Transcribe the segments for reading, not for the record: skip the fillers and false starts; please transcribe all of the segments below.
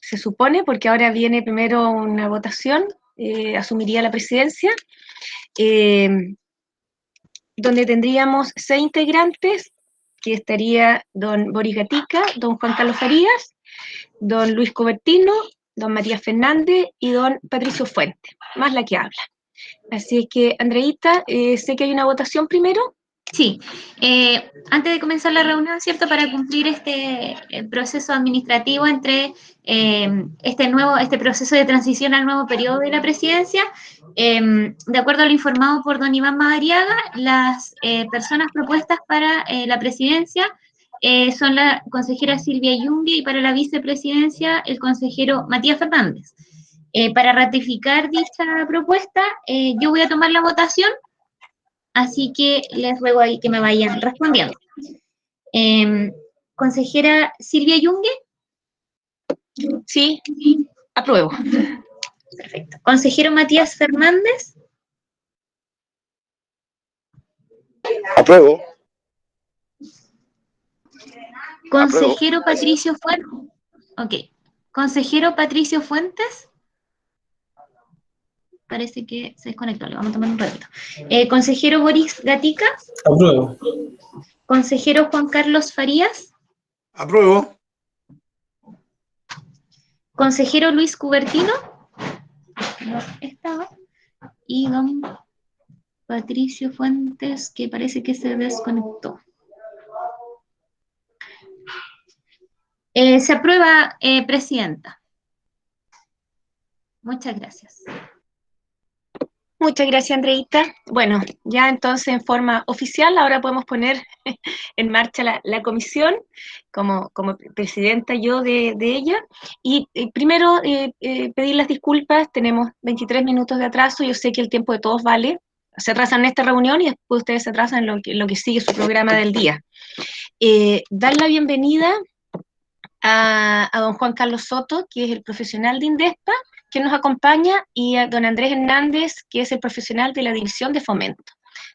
se supone, porque ahora viene primero una votación, asumiría la presidencia, donde tendríamos 6 integrantes, que estaría don Boris Gatica, don Juan Carlos Farías, don Luis Cobertino, don Matías Fernández y don Patricio Fuentes, más la que habla. Así es que, Andreita, sé que hay una votación primero. Sí, antes de comenzar la reunión, ¿cierto? Para cumplir este proceso administrativo entre este proceso de transición al nuevo periodo de la presidencia, de acuerdo a lo informado por don Iván Madariaga, las personas propuestas para la presidencia son la consejera Silvia Yungui y para la vicepresidencia el consejero Matías Fernández. Para ratificar dicha propuesta, yo voy a tomar la votación. Así que les ruego ahí que me vayan respondiendo. Consejera Silvia Yungue. Sí, apruebo. Perfecto. Consejero Matías Fernández. Apruebo. Consejero Patricio Fuentes. Ok. Consejero Patricio Fuentes. Parece que se desconectó, le vamos a tomar un ratito. Consejero Boris Gatica. Apruebo. Consejero Juan Carlos Farías. Apruebo. Consejero Luis Cubertino. No estaba. Y don Patricio Fuentes, que parece que se desconectó. Se aprueba, presidenta. Muchas gracias. Muchas gracias, Andreita. Bueno, ya entonces en forma oficial, ahora podemos poner en marcha la comisión como presidenta yo de ella. Y primero pedir las disculpas, tenemos 23 minutos de atraso, yo sé que el tiempo de todos vale, se atrasan en esta reunión y después ustedes se atrasan en lo que sigue su programa del día. Dar la bienvenida a don Juan Carlos Soto, que es el profesional de INDESPA, que nos acompaña, y a don Andrés Hernández, que es el profesional de la División de Fomento.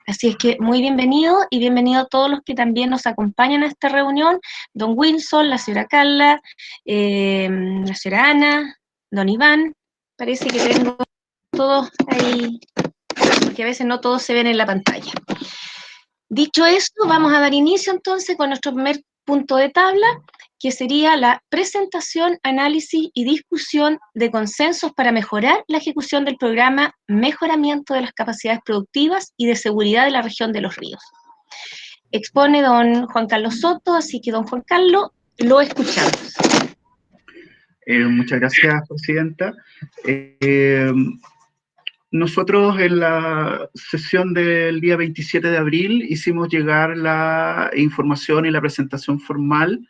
Así es que muy bienvenido y bienvenido a todos los que también nos acompañan a esta reunión, don Wilson, la señora Carla, la señora Ana, don Iván, parece que tengo todos ahí, porque a veces no todos se ven en la pantalla. Dicho esto, vamos a dar inicio entonces con nuestro primer punto de tabla, que sería la presentación, análisis y discusión de consensos para mejorar la ejecución del programa Mejoramiento de las Capacidades Productivas y de Seguridad de la Región de los Ríos. Expone don Juan Carlos Soto, así que don Juan Carlos, lo escuchamos. Muchas gracias, presidenta. Nosotros en la sesión del día 27 de abril hicimos llegar la información y la presentación formal.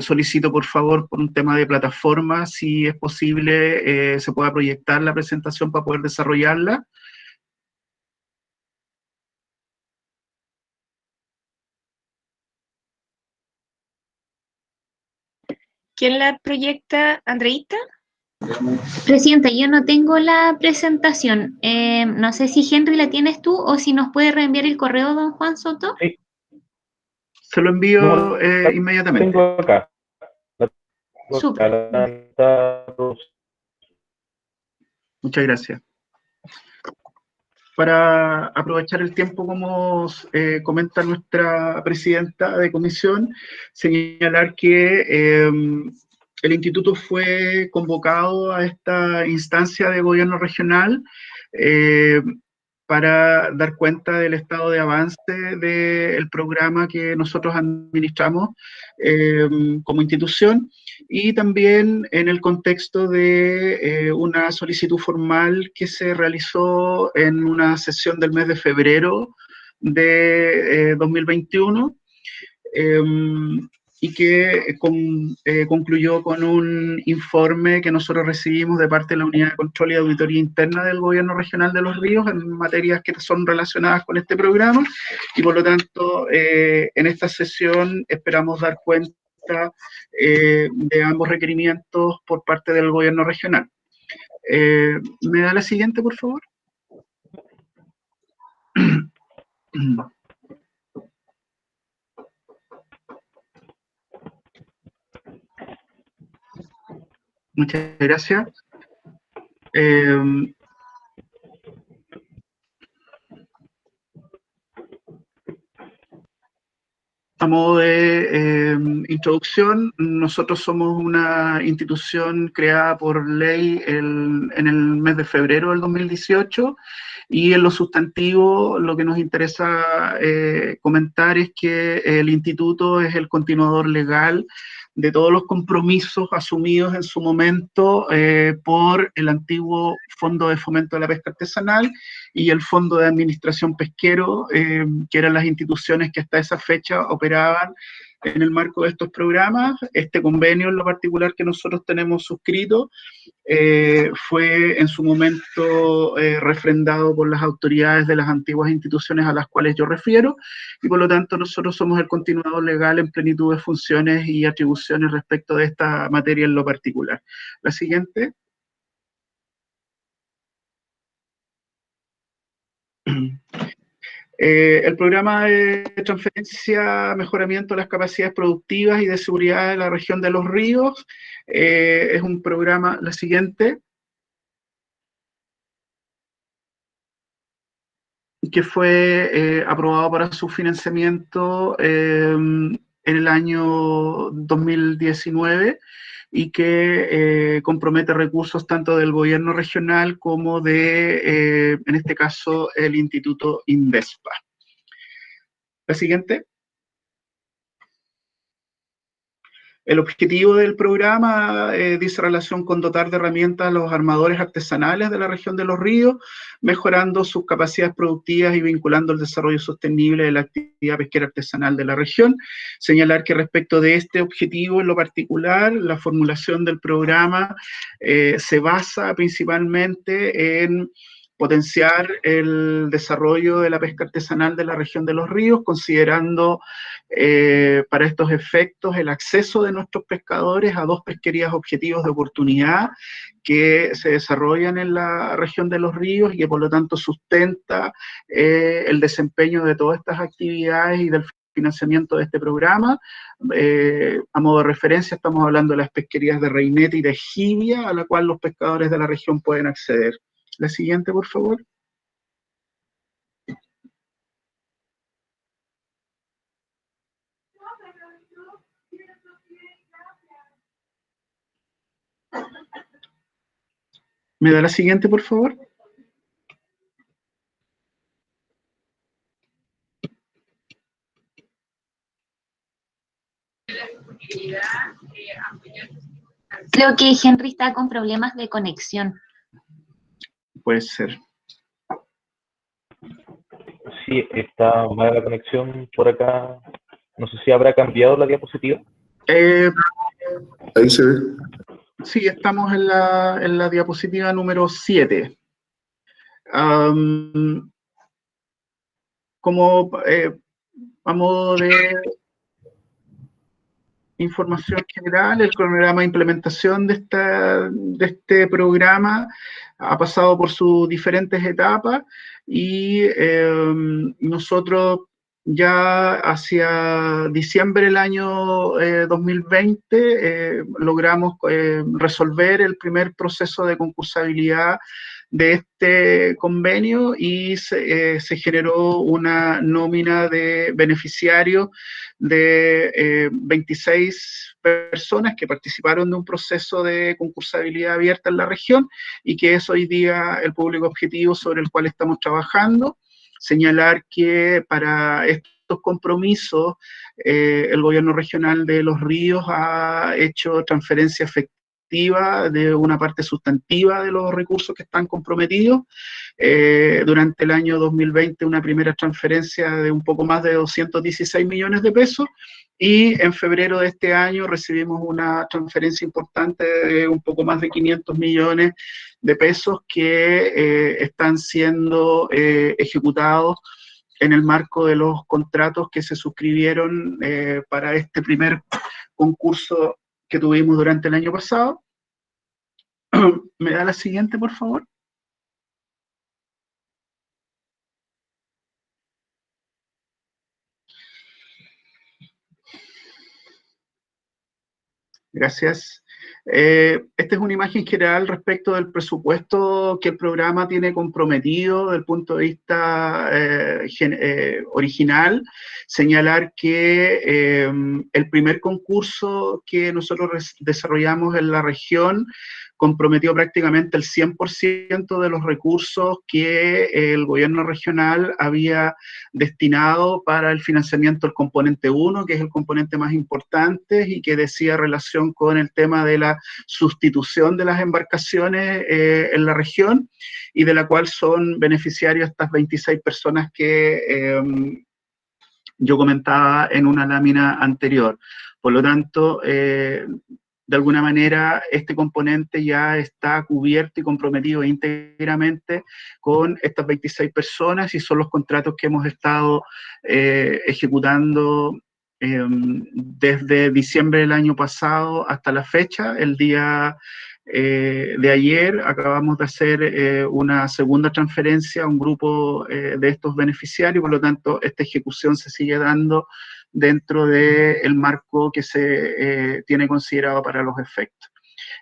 Solicito por favor, por un tema de plataforma, si es posible, se pueda proyectar la presentación para poder desarrollarla. ¿Quién la proyecta, Andreita? Presidenta, yo no tengo la presentación. No sé si Henry la tienes tú o si nos puede reenviar el correo, don Juan Soto. Sí. Se lo envío inmediatamente. Tengo acá. Súper. Muchas gracias. Para aprovechar el tiempo, como comenta nuestra presidenta de comisión, señalar que el instituto fue convocado a esta instancia de gobierno regional para dar cuenta del estado de avance del programa que nosotros administramos como institución, y también en el contexto de una solicitud formal que se realizó en una sesión del mes de febrero de 2021, y que concluyó con un informe que nosotros recibimos de parte de la Unidad de Control y Auditoría Interna del Gobierno Regional de Los Ríos en materias que son relacionadas con este programa, y por lo tanto en esta sesión esperamos dar cuenta de ambos requerimientos por parte del Gobierno Regional. ¿Me da la siguiente, por favor? Muchas gracias. A modo de introducción, nosotros somos una institución creada por ley en el mes de febrero del 2018, y en lo sustantivo lo que nos interesa comentar es que el instituto es el continuador legal de todos los compromisos asumidos en su momento por el antiguo Fondo de Fomento de la Pesca Artesanal y el Fondo de Administración Pesquero, que eran las instituciones que hasta esa fecha operaban en el marco de estos programas. Este convenio en lo particular que nosotros tenemos suscrito fue en su momento refrendado por las autoridades de las antiguas instituciones a las cuales yo refiero, y por lo tanto nosotros somos el continuador legal en plenitud de funciones y atribuciones respecto de esta materia en lo particular. La siguiente. El programa de transferencia, mejoramiento de las capacidades productivas y de seguridad de la región de Los Ríos es un programa, la siguiente, que fue aprobado para su financiamiento en el año 2019 y que compromete recursos tanto del gobierno regional como de, en este caso, el Instituto Indespa. La siguiente. El objetivo del programa dice relación con dotar de herramientas a los armadores artesanales de la región de Los Ríos, mejorando sus capacidades productivas y vinculando el desarrollo sostenible de la actividad pesquera artesanal de la región. Señalar que respecto de este objetivo en lo particular, la formulación del programa se basa principalmente en potenciar el desarrollo de la pesca artesanal de la región de Los Ríos, considerando para estos efectos el acceso de nuestros pescadores a dos pesquerías objetivos de oportunidad que se desarrollan en la región de Los Ríos y que por lo tanto sustenta el desempeño de todas estas actividades y del financiamiento de este programa. A modo de referencia estamos hablando de las pesquerías de Reinete y de Jibia, a la cual los pescadores de la región pueden acceder. La siguiente, por favor. ¿Me da la siguiente, por favor? Creo que Henry está con problemas de conexión. Puede ser. Sí, está mala la conexión por acá. No sé si habrá cambiado la diapositiva. Ahí se ve. Sí, estamos en la diapositiva número 7. Como a modo de información general, el cronograma de implementación de este programa ha pasado por sus diferentes etapas y nosotros ya hacia diciembre del año 2020 logramos resolver el primer proceso de concursabilidad de este convenio y se generó una nómina de beneficiarios de 26 personas que participaron de un proceso de concursabilidad abierta en la región y que es hoy día el público objetivo sobre el cual estamos trabajando. Señalar que para estos compromisos el gobierno regional de Los Ríos ha hecho transferencia efectiva de una parte sustantiva de los recursos que están comprometidos. Durante el año 2020 una primera transferencia de un poco más de 216 millones de pesos y en febrero de este año recibimos una transferencia importante de un poco más de 500 millones de pesos que están siendo ejecutados en el marco de los contratos que se suscribieron para este primer concurso que tuvimos durante el año pasado. ¿Me da la siguiente, por favor? Gracias. Esta es una imagen general respecto del presupuesto que el programa tiene comprometido desde el punto de vista original. Señalar que el primer concurso que nosotros desarrollamos en la región comprometió prácticamente el 100% de los recursos que el gobierno regional había destinado para el financiamiento del componente 1, que es el componente más importante y que decía relación con el tema de la sustitución de las embarcaciones en la región, y de la cual son beneficiarios estas 26 personas que yo comentaba en una lámina anterior. Por lo tanto, de alguna manera, este componente ya está cubierto y comprometido íntegramente con estas 26 personas, y son los contratos que hemos estado ejecutando desde diciembre del año pasado hasta la fecha. El día de ayer acabamos de hacer una segunda transferencia a un grupo de estos beneficiarios, por lo tanto, esta ejecución se sigue dando dentro del marco que se tiene considerado para los efectos.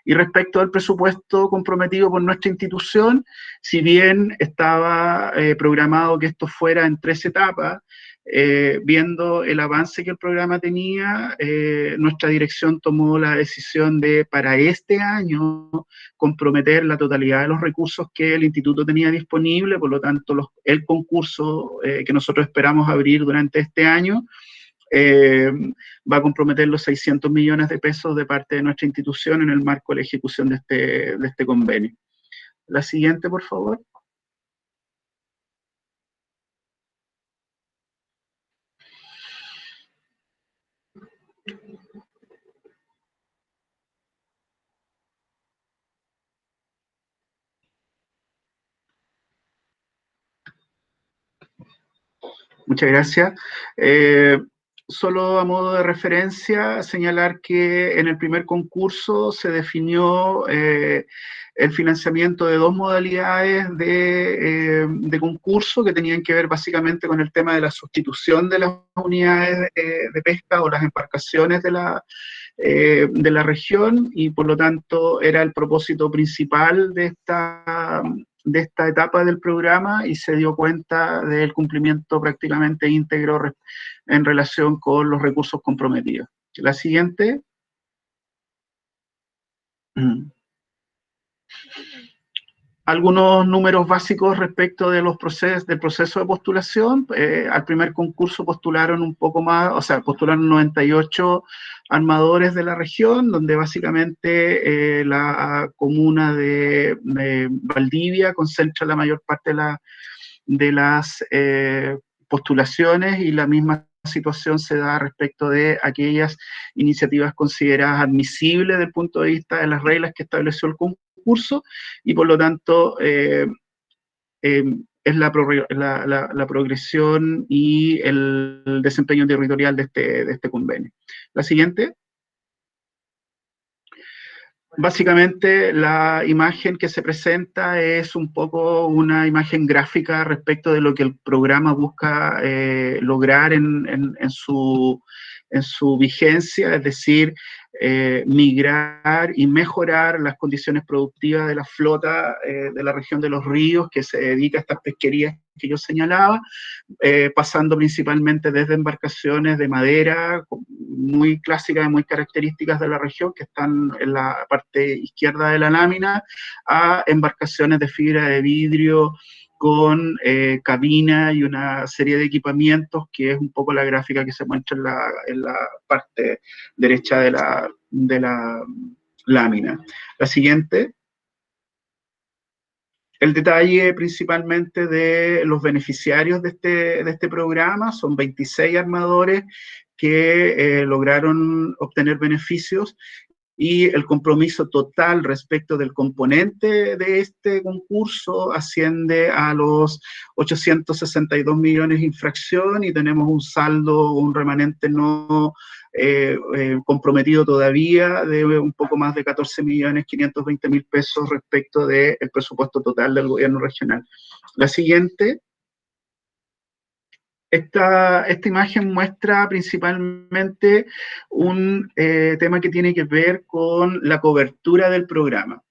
Y respecto al presupuesto comprometido por nuestra institución, si bien estaba programado que esto fuera en 3 etapas, viendo el avance que el programa tenía, nuestra dirección tomó la decisión de, para este año, comprometer la totalidad de los recursos que el instituto tenía disponible. Por lo tanto, el concurso que nosotros esperamos abrir durante este año va a comprometer los 600 millones de pesos de parte de nuestra institución en el marco de la ejecución de este convenio. La siguiente, por favor. Muchas gracias. Solo a modo de referencia, señalar que en el primer concurso se definió el financiamiento de 2 modalidades de concurso que tenían que ver básicamente con el tema de la sustitución de las unidades de pesca o las embarcaciones de la región, y por lo tanto era el propósito principal de esta etapa del programa, y se dio cuenta del cumplimiento prácticamente íntegro en relación con los recursos comprometidos. La siguiente. Algunos números básicos respecto de del proceso de postulación. Al primer concurso postularon un poco más, o sea, postularon 98 armadores de la región, donde básicamente la comuna de Valdivia concentra la mayor parte de las postulaciones, y la misma situación se da respecto de aquellas iniciativas consideradas admisibles desde el punto de vista de las reglas que estableció el concurso, y por lo tanto es la progresión y el desempeño territorial de este convenio. La siguiente. Básicamente, la imagen que se presenta es un poco una imagen gráfica respecto de lo que el programa busca lograr en su vigencia, es decir, migrar y mejorar las condiciones productivas de la flota de la región de Los Ríos, que se dedica a estas pesquerías que yo señalaba, pasando principalmente desde embarcaciones de madera, muy clásicas y muy características de la región, que están en la parte izquierda de la lámina, a embarcaciones de fibra de vidrio, con cabina y una serie de equipamientos, que es un poco la gráfica que se muestra en la parte derecha de la lámina. La siguiente. El detalle principalmente de los beneficiarios de este programa: son 26 armadores que lograron obtener beneficios, y el compromiso total respecto del componente de este concurso asciende a los 862 millones de infracción, y tenemos un saldo, un remanente no comprometido todavía de un poco más de 14.520.000 pesos respecto del presupuesto total del gobierno regional. La siguiente. Esta imagen muestra principalmente un tema que tiene que ver con la cobertura del programa.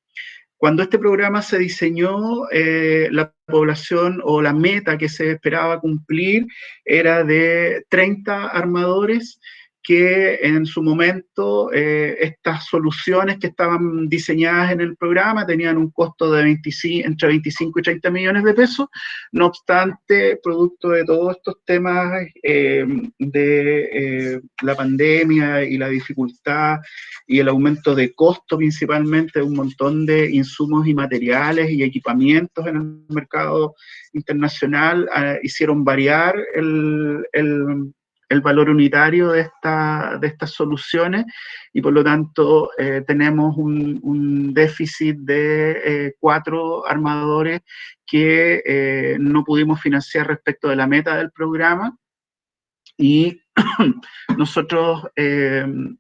Cuando este programa se diseñó, la población o la meta que se esperaba cumplir era de 30 armadores, que en su momento estas soluciones que estaban diseñadas en el programa tenían un costo de entre 25 y 30 millones de pesos. No obstante, producto de todos estos temas de la pandemia y la dificultad y el aumento de costo principalmente de un montón de insumos y materiales y equipamientos en el mercado internacional, hicieron variar el valor unitario de estas soluciones, y por lo tanto tenemos un déficit de 4 armadores que no pudimos financiar respecto de la meta del programa. Y nosotros en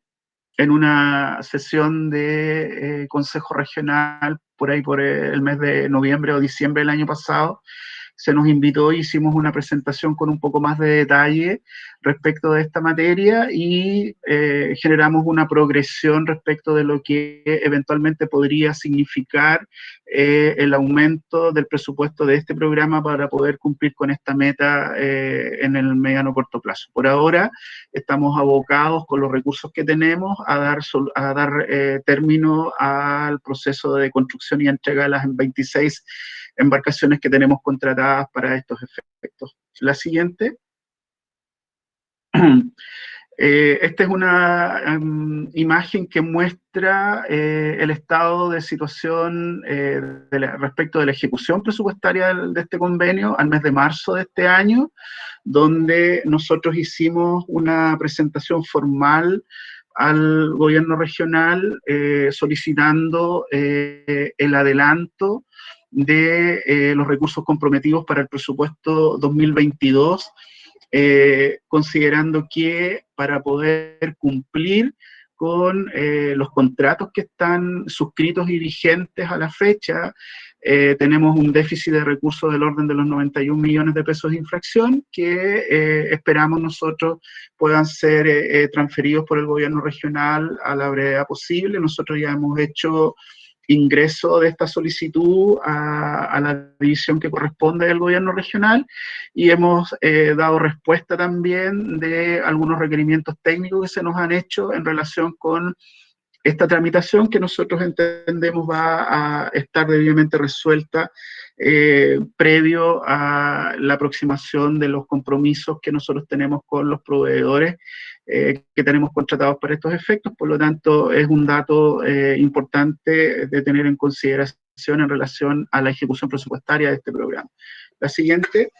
una sesión de Consejo Regional, por ahí por el mes de noviembre o diciembre del año pasado, se nos invitó y hicimos una presentación con un poco más de detalle respecto de esta materia, y generamos una progresión respecto de lo que eventualmente podría significar el aumento del presupuesto de este programa para poder cumplir con esta meta en el mediano corto plazo. Por ahora estamos abocados con los recursos que tenemos a dar término al proceso de construcción y entrega de las 26 embarcaciones que tenemos contratadas para estos efectos. La siguiente. Esta es una imagen que muestra el estado de situación respecto de la ejecución presupuestaria de este convenio al mes de marzo de este año, donde nosotros hicimos una presentación formal al gobierno regional solicitando el adelanto de los recursos comprometidos para el presupuesto 2022, considerando que para poder cumplir con los contratos que están suscritos y vigentes a la fecha, tenemos un déficit de recursos del orden de los 91 millones de pesos de infracción que esperamos nosotros puedan ser transferidos por el gobierno regional a la brevedad posible. Nosotros ya hemos hecho ingreso de esta solicitud a la división que corresponde del gobierno regional, y hemos dado respuesta también de algunos requerimientos técnicos que se nos han hecho en relación con esta tramitación, que nosotros entendemos va a estar debidamente resuelta previo a la aproximación de los compromisos que nosotros tenemos con los proveedores que tenemos contratados para estos efectos. Por lo tanto, es un dato importante de tener en consideración en relación a la ejecución presupuestaria de este programa. La siguiente.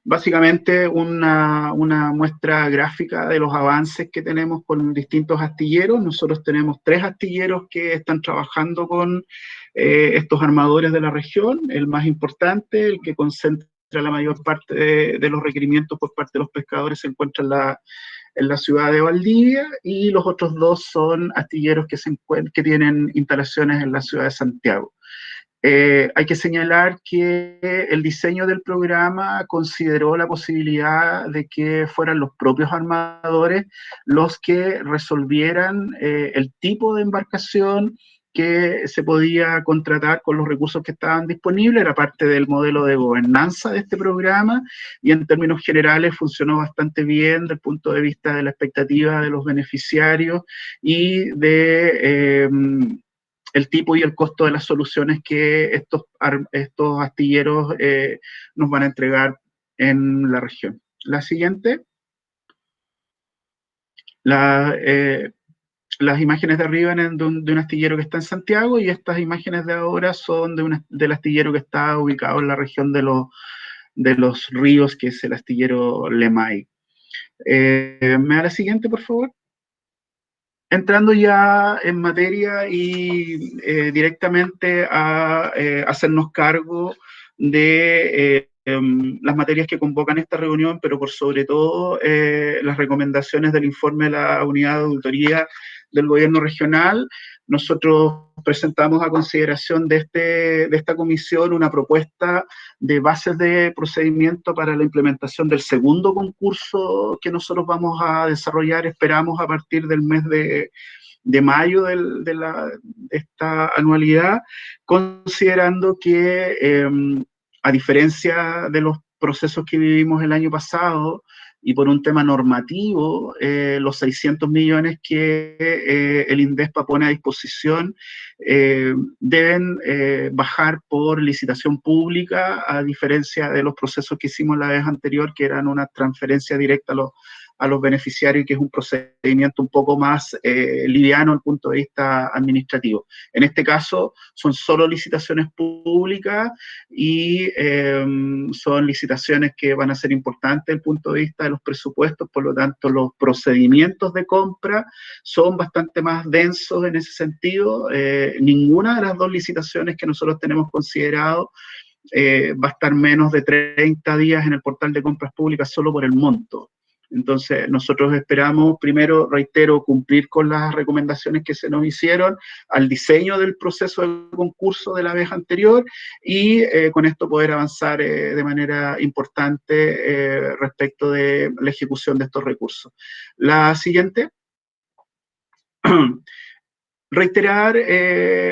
Básicamente una muestra gráfica de los avances que tenemos con distintos astilleros. Nosotros tenemos 3 astilleros que están trabajando con estos armadores de la región. El más importante, el que concentra la mayor parte de los requerimientos por parte de los pescadores, se encuentra en la ciudad de Valdivia, y los otros 2 son astilleros que tienen instalaciones en la ciudad de Santiago. Hay que señalar que el diseño del programa consideró la posibilidad de que fueran los propios armadores los que resolvieran el tipo de embarcación que se podía contratar con los recursos que estaban disponibles. Era parte del modelo de gobernanza de este programa, y en términos generales funcionó bastante bien desde el punto de vista de la expectativa de los beneficiarios y de el tipo y el costo de las soluciones que estos astilleros nos van a entregar en la región. La siguiente. Las imágenes de arriba eran de un astillero que está en Santiago, y estas imágenes de ahora son del astillero que está ubicado en la región de los Ríos, que es el astillero Lemay. ¿Me da la siguiente, por favor? Entrando ya en materia y directamente a hacernos cargo de las materias que convocan esta reunión, pero por sobre todo las recomendaciones del informe de la Unidad de Auditoría del gobierno regional. Nosotros presentamos a consideración de esta comisión una propuesta de bases de procedimiento para la implementación del segundo concurso que nosotros vamos a desarrollar, esperamos, a partir del mes de mayo de esta anualidad, considerando que, a diferencia de los procesos que vivimos el año pasado, y por un tema normativo, los 600 millones que el INDESPA pone a disposición deben bajar por licitación pública, a diferencia de los procesos que hicimos la vez anterior, que eran una transferencia directa a los beneficiarios, que es un procedimiento un poco más liviano desde el punto de vista administrativo. En este caso son solo licitaciones públicas y son licitaciones que van a ser importantes desde el punto de vista de los presupuestos, por lo tanto los procedimientos de compra son bastante más densos en ese sentido. Ninguna de las dos licitaciones que nosotros tenemos considerado va a estar menos de 30 días en el portal de compras públicas solo por el monto. Entonces, nosotros esperamos, primero, reitero, cumplir con las recomendaciones que se nos hicieron al diseño del proceso de concurso de la vez anterior y con esto poder avanzar de manera importante respecto de la ejecución de estos recursos. La siguiente. Reiterar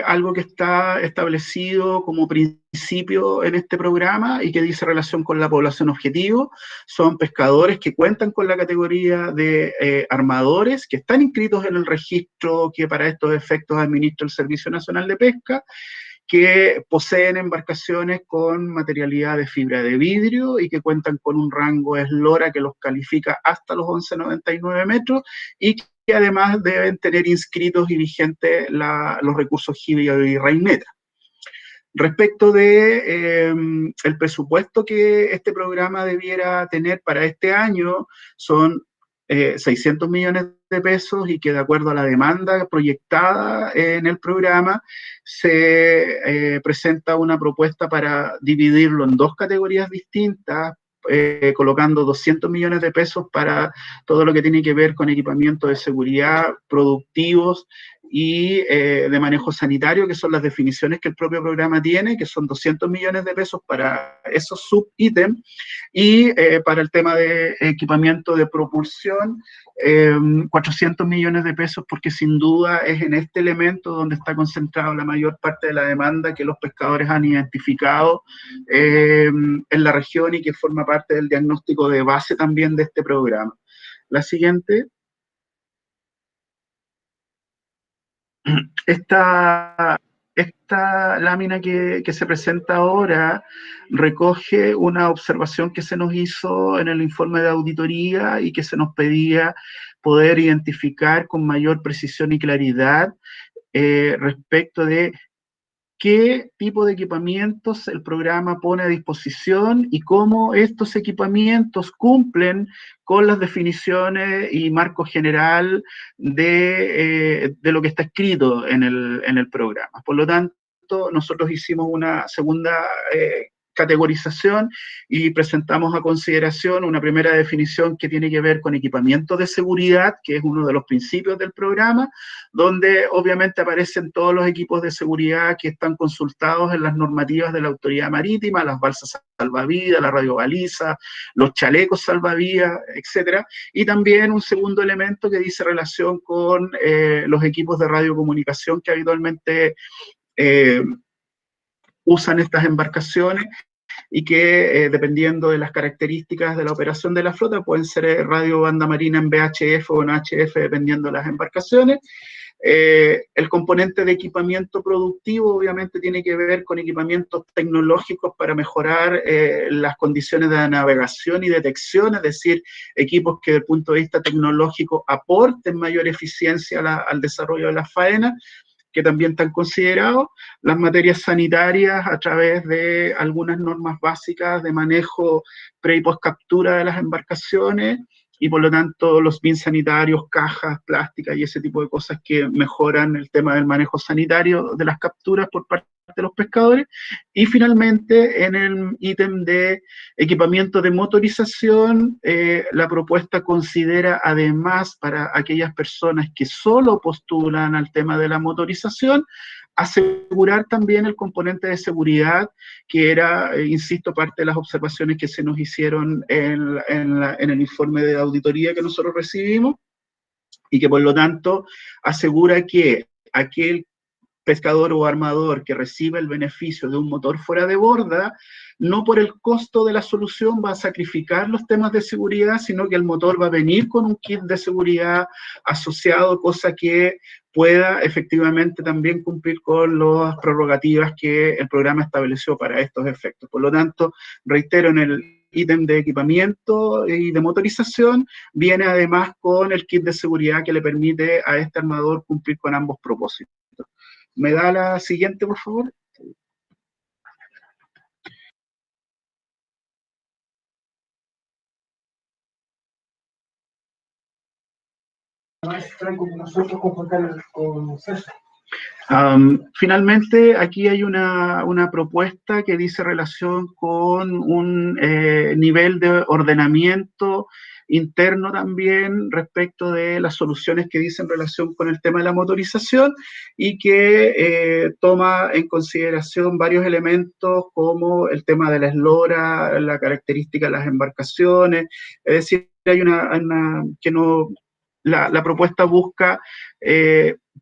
algo que está establecido como principio en este programa y que dice relación con la población objetivo. Son pescadores que cuentan con la categoría de armadores, que están inscritos en el registro que para estos efectos administra el Servicio Nacional de Pesca, que poseen embarcaciones con materialidad de fibra de vidrio y que cuentan con un rango eslora que los califica hasta los 11,99 metros y que además deben tener inscritos y vigentes los recursos Gibio y Reineta. Respecto de el presupuesto que este programa debiera tener para este año, son 600 millones de pesos y que de acuerdo a la demanda proyectada en el programa se presenta una propuesta para dividirlo en dos categorías distintas, colocando 200 millones de pesos para todo lo que tiene que ver con equipamiento de seguridad, productivos y de manejo sanitario, que son las definiciones que el propio programa tiene, que son 200 millones de pesos para esos subítems, y para el tema de equipamiento de propulsión, 400 millones de pesos, porque sin duda es en este elemento donde está concentrada la mayor parte de la demanda que los pescadores han identificado en la región y que forma parte del diagnóstico de base también de este programa. La siguiente. Esta lámina que se presenta ahora recoge una observación que se nos hizo en el informe de auditoría y que se nos pedía poder identificar con mayor precisión y claridad respecto de qué tipo de equipamientos el programa pone a disposición y cómo estos equipamientos cumplen con las definiciones y marco general de lo que está escrito en el programa. Por lo tanto, nosotros hicimos una segunda categorización y presentamos a consideración una primera definición que tiene que ver con equipamiento de seguridad, que es uno de los principios del programa, donde obviamente aparecen todos los equipos de seguridad que están consultados en las normativas de la autoridad marítima, las balsas salvavidas, la radiobaliza, los chalecos salvavidas, etcétera, y también un segundo elemento que dice relación con los equipos de radiocomunicación que habitualmente usan estas embarcaciones y que dependiendo de las características de la operación de la flota pueden ser radio banda marina en VHF o en HF dependiendo de las embarcaciones. El componente de equipamiento productivo obviamente tiene que ver con equipamientos tecnológicos para mejorar las condiciones de navegación y detección, es decir, equipos que desde el punto de vista tecnológico aporten mayor eficiencia al desarrollo de la faena, que también están considerados, las materias sanitarias a través de algunas normas básicas de manejo pre y post captura de las embarcaciones, y por lo tanto los bins sanitarios, cajas, plásticas y ese tipo de cosas que mejoran el tema del manejo sanitario de las capturas por parte de los pescadores. Y finalmente, en el ítem de equipamiento de motorización, la propuesta considera además para aquellas personas que solo postulan al tema de la motorización, asegurar también el componente de seguridad, que era, insisto, parte de las observaciones que se nos hicieron en el informe de auditoría que nosotros recibimos, y que por lo tanto asegura que aquel pescador o armador que reciba el beneficio de un motor fuera de borda, no por el costo de la solución va a sacrificar los temas de seguridad, sino que el motor va a venir con un kit de seguridad asociado, cosa que pueda efectivamente también cumplir con las prerrogativas que el programa estableció para estos efectos. Por lo tanto, reitero, en el ítem de equipamiento y de motorización, viene además con el kit de seguridad que le permite a este armador cumplir con ambos propósitos. ¿Me da la siguiente, por favor? Finalmente, aquí hay una propuesta que dice relación con un nivel de ordenamiento interno también respecto de las soluciones que dicen relación con el tema de la motorización, y que toma en consideración varios elementos como el tema de la eslora, la característica de las embarcaciones. Es decir, hay la propuesta busca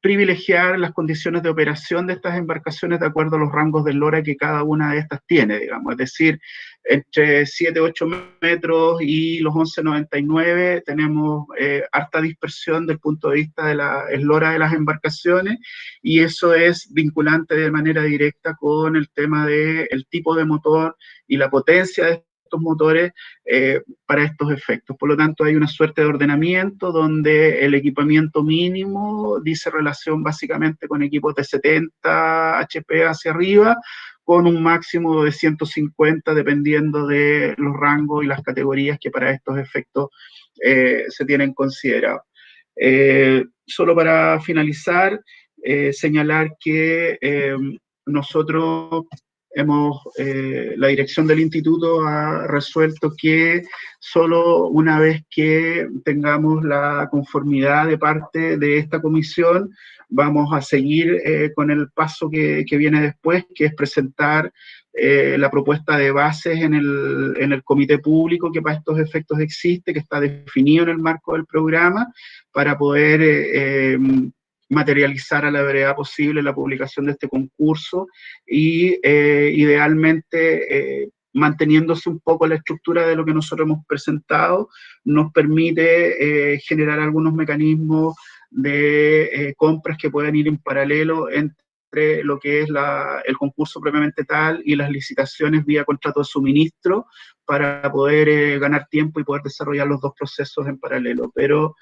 privilegiar las condiciones de operación de estas embarcaciones de acuerdo a los rangos de eslora que cada una de estas tiene, digamos, es decir, entre 7-8 metros y los 11,99 tenemos harta dispersión del punto de vista de la eslora de las embarcaciones, y eso es vinculante de manera directa con el tema del tipo de motor y la potencia de motores para estos efectos. Por lo tanto, hay una suerte de ordenamiento donde el equipamiento mínimo dice relación básicamente con equipos de 70 HP hacia arriba, con un máximo de 150 dependiendo de los rangos y las categorías que para estos efectos se tienen considerados. Solo para finalizar, señalar que nosotros la dirección del instituto ha resuelto que solo una vez que tengamos la conformidad de parte de esta comisión, vamos a seguir con el paso que viene después, que es presentar la propuesta de bases en el comité público que para estos efectos existe, que está definido en el marco del programa, para poder materializar a la brevedad posible la publicación de este concurso y idealmente manteniéndose un poco la estructura de lo que nosotros hemos presentado, nos permite generar algunos mecanismos de compras que pueden ir en paralelo entre lo que es el concurso propiamente tal y las licitaciones vía contrato de suministro, para poder ganar tiempo y poder desarrollar los dos procesos en paralelo. Pero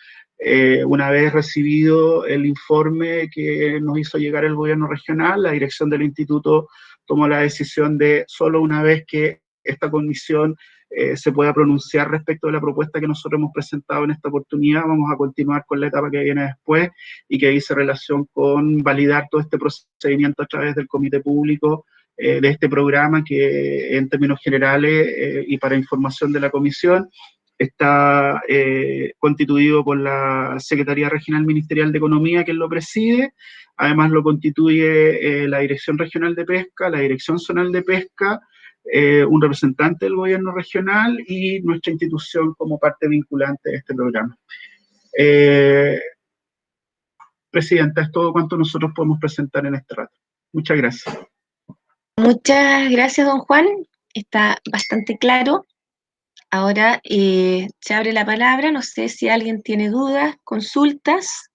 una vez recibido el informe que nos hizo llegar el gobierno regional, la dirección del instituto tomó la decisión de, solo una vez que esta comisión se pueda pronunciar respecto de la propuesta que nosotros hemos presentado en esta oportunidad, vamos a continuar con la etapa que viene después, y que dice relación con validar todo este procedimiento a través del comité público de este programa, que en términos generales y para información de la comisión, está constituido por la Secretaría Regional Ministerial de Economía, que lo preside. Además lo constituye la Dirección Regional de Pesca, la Dirección Zonal de Pesca, un representante del gobierno regional y nuestra institución como parte vinculante de este programa. Presidenta, es todo cuanto nosotros podemos presentar en este rato. Muchas gracias. Muchas gracias, don Juan. Está bastante claro. Ahora se abre la palabra. No sé si alguien tiene dudas, consultas.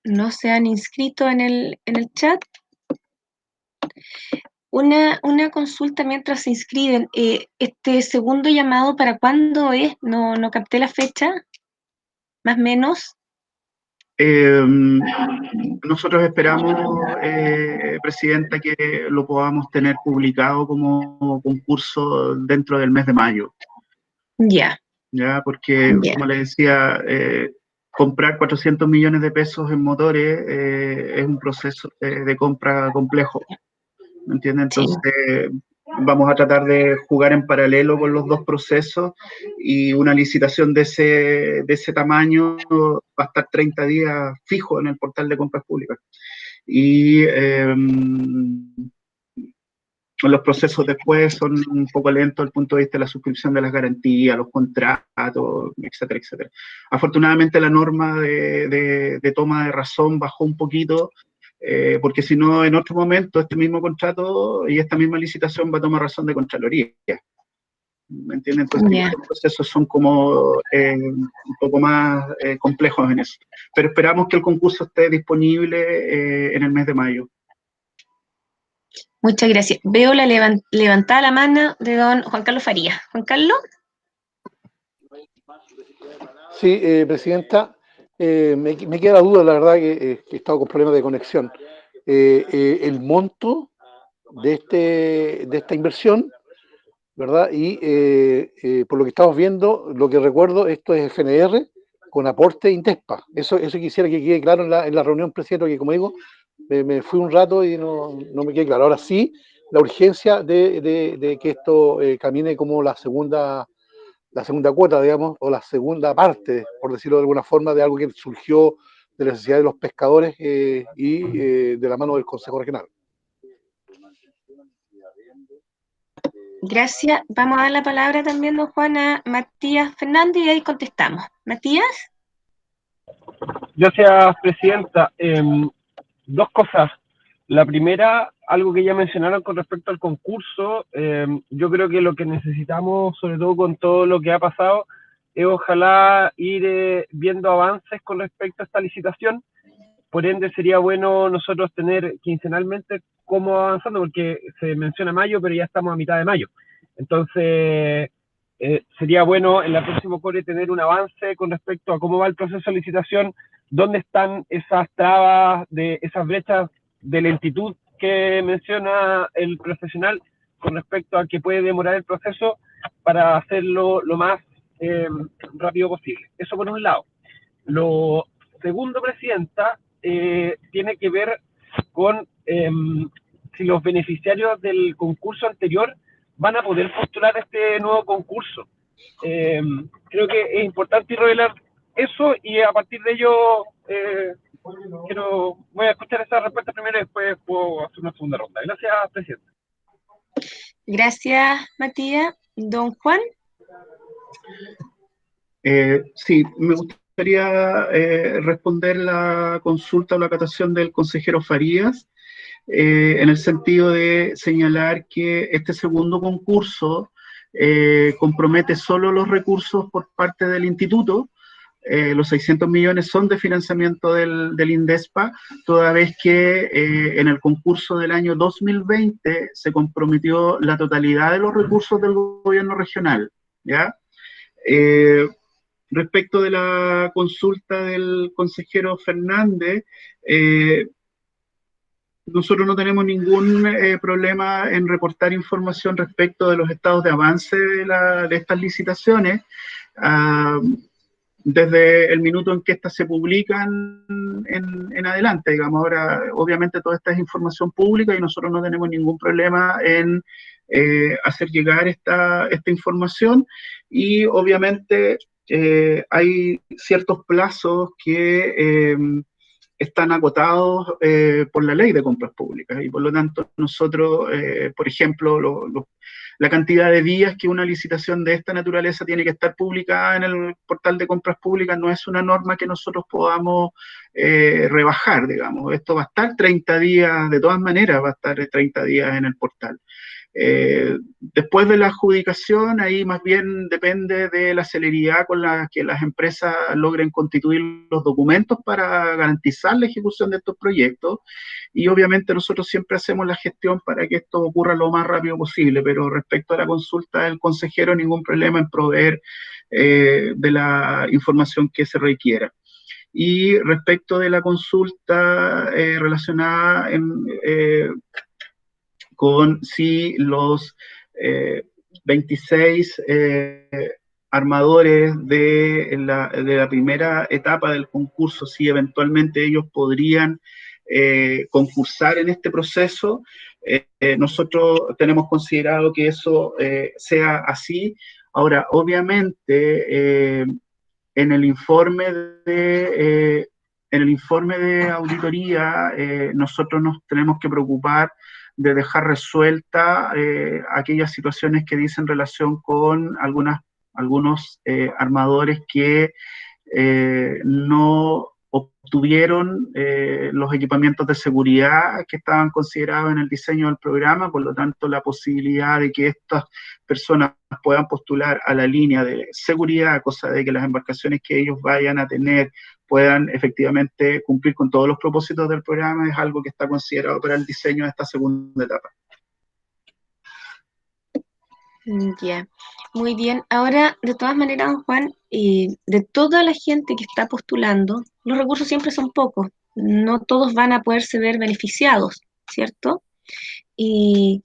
No se han inscrito en el chat. Una consulta mientras se inscriben. ¿Este segundo llamado para cuándo es? No capté la fecha, más o menos. Nosotros esperamos, Presidenta, que lo podamos tener publicado como concurso dentro del mes de mayo. Ya. Ya, porque, como les decía, comprar 400 millones de pesos en motores es un proceso de compra complejo. ¿me entiendes? Sí. Entonces, vamos a tratar de jugar en paralelo con los dos procesos, y una licitación de ese tamaño va a estar 30 días fijo en el portal de compras públicas. Y los procesos después son un poco lentos desde el punto de vista de la suscripción de las garantías, los contratos, etcétera, etcétera. Afortunadamente la norma de toma de razón bajó un poquito, porque si no, en otro momento este mismo contrato y esta misma licitación va a tomar razón de Contraloría. ¿Me entienden? Entonces los procesos son como un poco más complejos en eso. Pero esperamos que el concurso esté disponible en el mes de mayo. Muchas gracias. Veo levantada la mano de don Juan Carlos Farías. Juan Carlos. Sí, presidenta, me queda la duda, la verdad, que he estado con problemas de conexión. El monto de esta inversión, ¿verdad? Y por lo que estamos viendo, lo que recuerdo, esto es FNR con aporte Indespa. Eso quisiera que quede claro en la reunión, presidente, que como digo, me fui un rato y no me quedé claro. Ahora sí, la urgencia de que esto camine como la segunda cuota, digamos, o la segunda parte, por decirlo de alguna forma, de algo que surgió de la necesidad de los pescadores y de la mano del Consejo Regional. Gracias. Vamos a dar la palabra también, don Juan, a Matías Fernández y ahí contestamos. Matías. Gracias, presidenta. Dos cosas. La primera, algo que ya mencionaron con respecto al concurso, yo creo que lo que necesitamos, sobre todo con todo lo que ha pasado, es ojalá ir viendo avances con respecto a esta licitación. Por ende, sería bueno nosotros tener quincenalmente cómo va avanzando, porque se menciona mayo, pero ya estamos a mitad de mayo. Entonces, sería bueno en el próximo core tener un avance con respecto a cómo va el proceso de licitación, dónde están esas trabas, de esas brechas de lentitud que menciona el profesional con respecto a que puede demorar el proceso para hacerlo lo más rápido posible. Eso por un lado. Lo segundo, presidenta, tiene que ver con si los beneficiarios del concurso anterior van a poder postular este nuevo concurso. Creo que es importante revelar eso, y a partir de ello voy a escuchar esa respuesta primero y después puedo hacer una segunda ronda. Gracias, presidenta. Gracias, Matías. Don Juan. Sí, me gustaría responder la consulta o la acotación del consejero Farías, en el sentido de señalar que este segundo concurso compromete solo los recursos por parte del instituto. Los 600 millones son de financiamiento del Indespa, toda vez que en el concurso del año 2020 se comprometió la totalidad de los recursos del gobierno regional, ¿ya? Respecto de la consulta del consejero Fernández, nosotros no tenemos ningún problema en reportar información respecto de los estados de avance de estas licitaciones, desde el minuto en que estas se publican en adelante, digamos. Ahora, obviamente toda esta es información pública y nosotros no tenemos ningún problema en hacer llegar esta información, y obviamente hay ciertos plazos que están acotados por la ley de compras públicas, y por lo tanto nosotros, por ejemplo, la cantidad de días que una licitación de esta naturaleza tiene que estar publicada en el portal de compras públicas no es una norma que nosotros podamos rebajar, digamos. Esto va a estar 30 días, de todas maneras va a estar 30 días en el portal. Después de la adjudicación, ahí más bien depende de la celeridad con la que las empresas logren constituir los documentos para garantizar la ejecución de estos proyectos, y obviamente nosotros siempre hacemos la gestión para que esto ocurra lo más rápido posible. Pero respecto a la consulta del consejero, ningún problema en proveer de la información que se requiera. Y respecto de la consulta relacionada con si los 26 armadores de la primera etapa del concurso, si eventualmente ellos podrían concursar en este proceso. Nosotros tenemos considerado que eso sea así. Ahora, obviamente, en el informe de auditoría, nosotros nos tenemos que preocupar de dejar resuelta aquellas situaciones que dicen relación con algunos armadores que no obtuvieron los equipamientos de seguridad que estaban considerados en el diseño del programa. Por lo tanto, la posibilidad de que estas personas puedan postular a la línea de seguridad, cosa de que las embarcaciones que ellos vayan a tener puedan efectivamente cumplir con todos los propósitos del programa, es algo que está considerado para el diseño de esta segunda etapa. Ya, muy bien. Ahora, de todas maneras, don Juan, de toda la gente que está postulando, los recursos siempre son pocos. No todos van a poderse ver beneficiados, ¿cierto? Y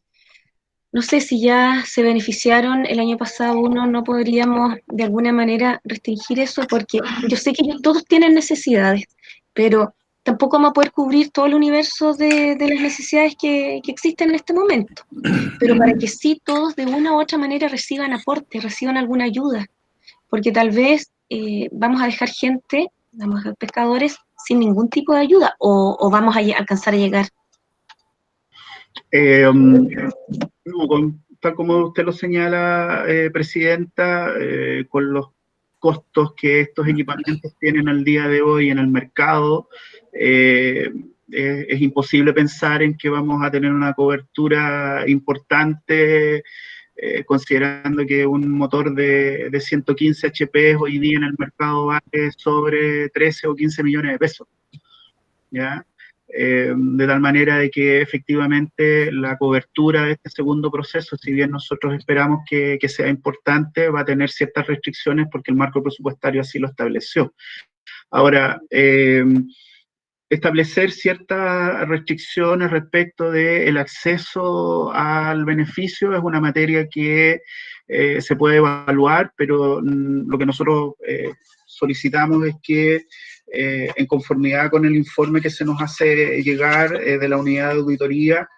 no sé si ya se beneficiaron el año pasado, no podríamos de alguna manera restringir eso, porque yo sé que todos tienen necesidades, pero tampoco vamos a poder cubrir todo el universo de las necesidades que existen en este momento. Pero para que sí todos de una u otra manera reciban aporte, reciban alguna ayuda, porque tal vez vamos a dejar gente, vamos a dejar pescadores sin ningún tipo de ayuda, o vamos a alcanzar a llegar. Tal como usted lo señala, Presidenta, con los costos que estos equipamientos tienen al día de hoy en el mercado, es imposible pensar en que vamos a tener una cobertura importante, considerando que un motor de 115 HP hoy día en el mercado vale sobre 13 o 15 millones de pesos, ¿ya? De tal manera de que efectivamente la cobertura de este segundo proceso, si bien nosotros esperamos que sea importante, va a tener ciertas restricciones porque el marco presupuestario así lo estableció. Ahora, establecer ciertas restricciones respecto del acceso al beneficio es una materia que se puede evaluar, pero lo que nosotros solicitamos es que en conformidad con el informe que se nos hace llegar de la unidad de auditoría,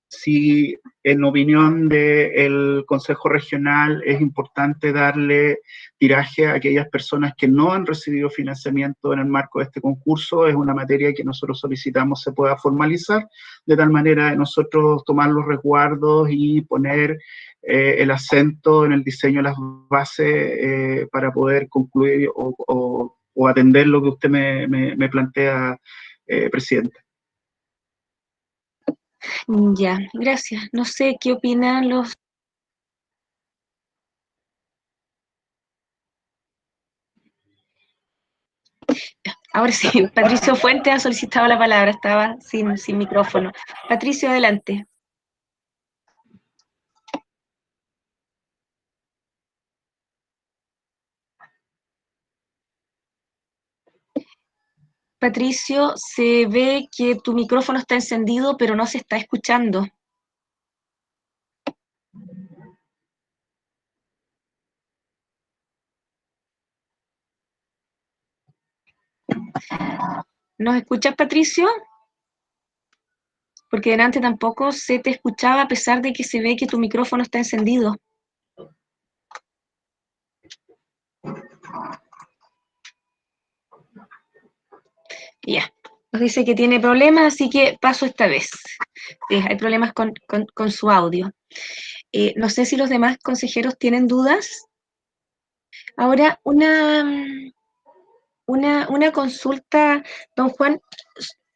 si en opinión del Consejo Regional es importante darle tiraje a aquellas personas que no han recibido financiamiento en el marco de este concurso, es una materia que nosotros solicitamos se pueda formalizar, de tal manera de nosotros tomar los resguardos y poner el acento en el diseño de las bases para poder concluir o atender lo que usted me plantea, Presidente. Ya, gracias. No sé qué opinan los... Ahora sí, Patricio Fuentes ha solicitado la palabra, estaba sin micrófono. Patricio, adelante. Patricio, se ve que tu micrófono está encendido, pero no se está escuchando. ¿Nos escuchas, Patricio? Porque delante tampoco se te escuchaba a pesar de que se ve que tu micrófono está encendido. Ya, nos dice que tiene problemas, así que paso esta vez. Sí, hay problemas con su audio. No sé si los demás consejeros tienen dudas. Ahora, una consulta, don Juan.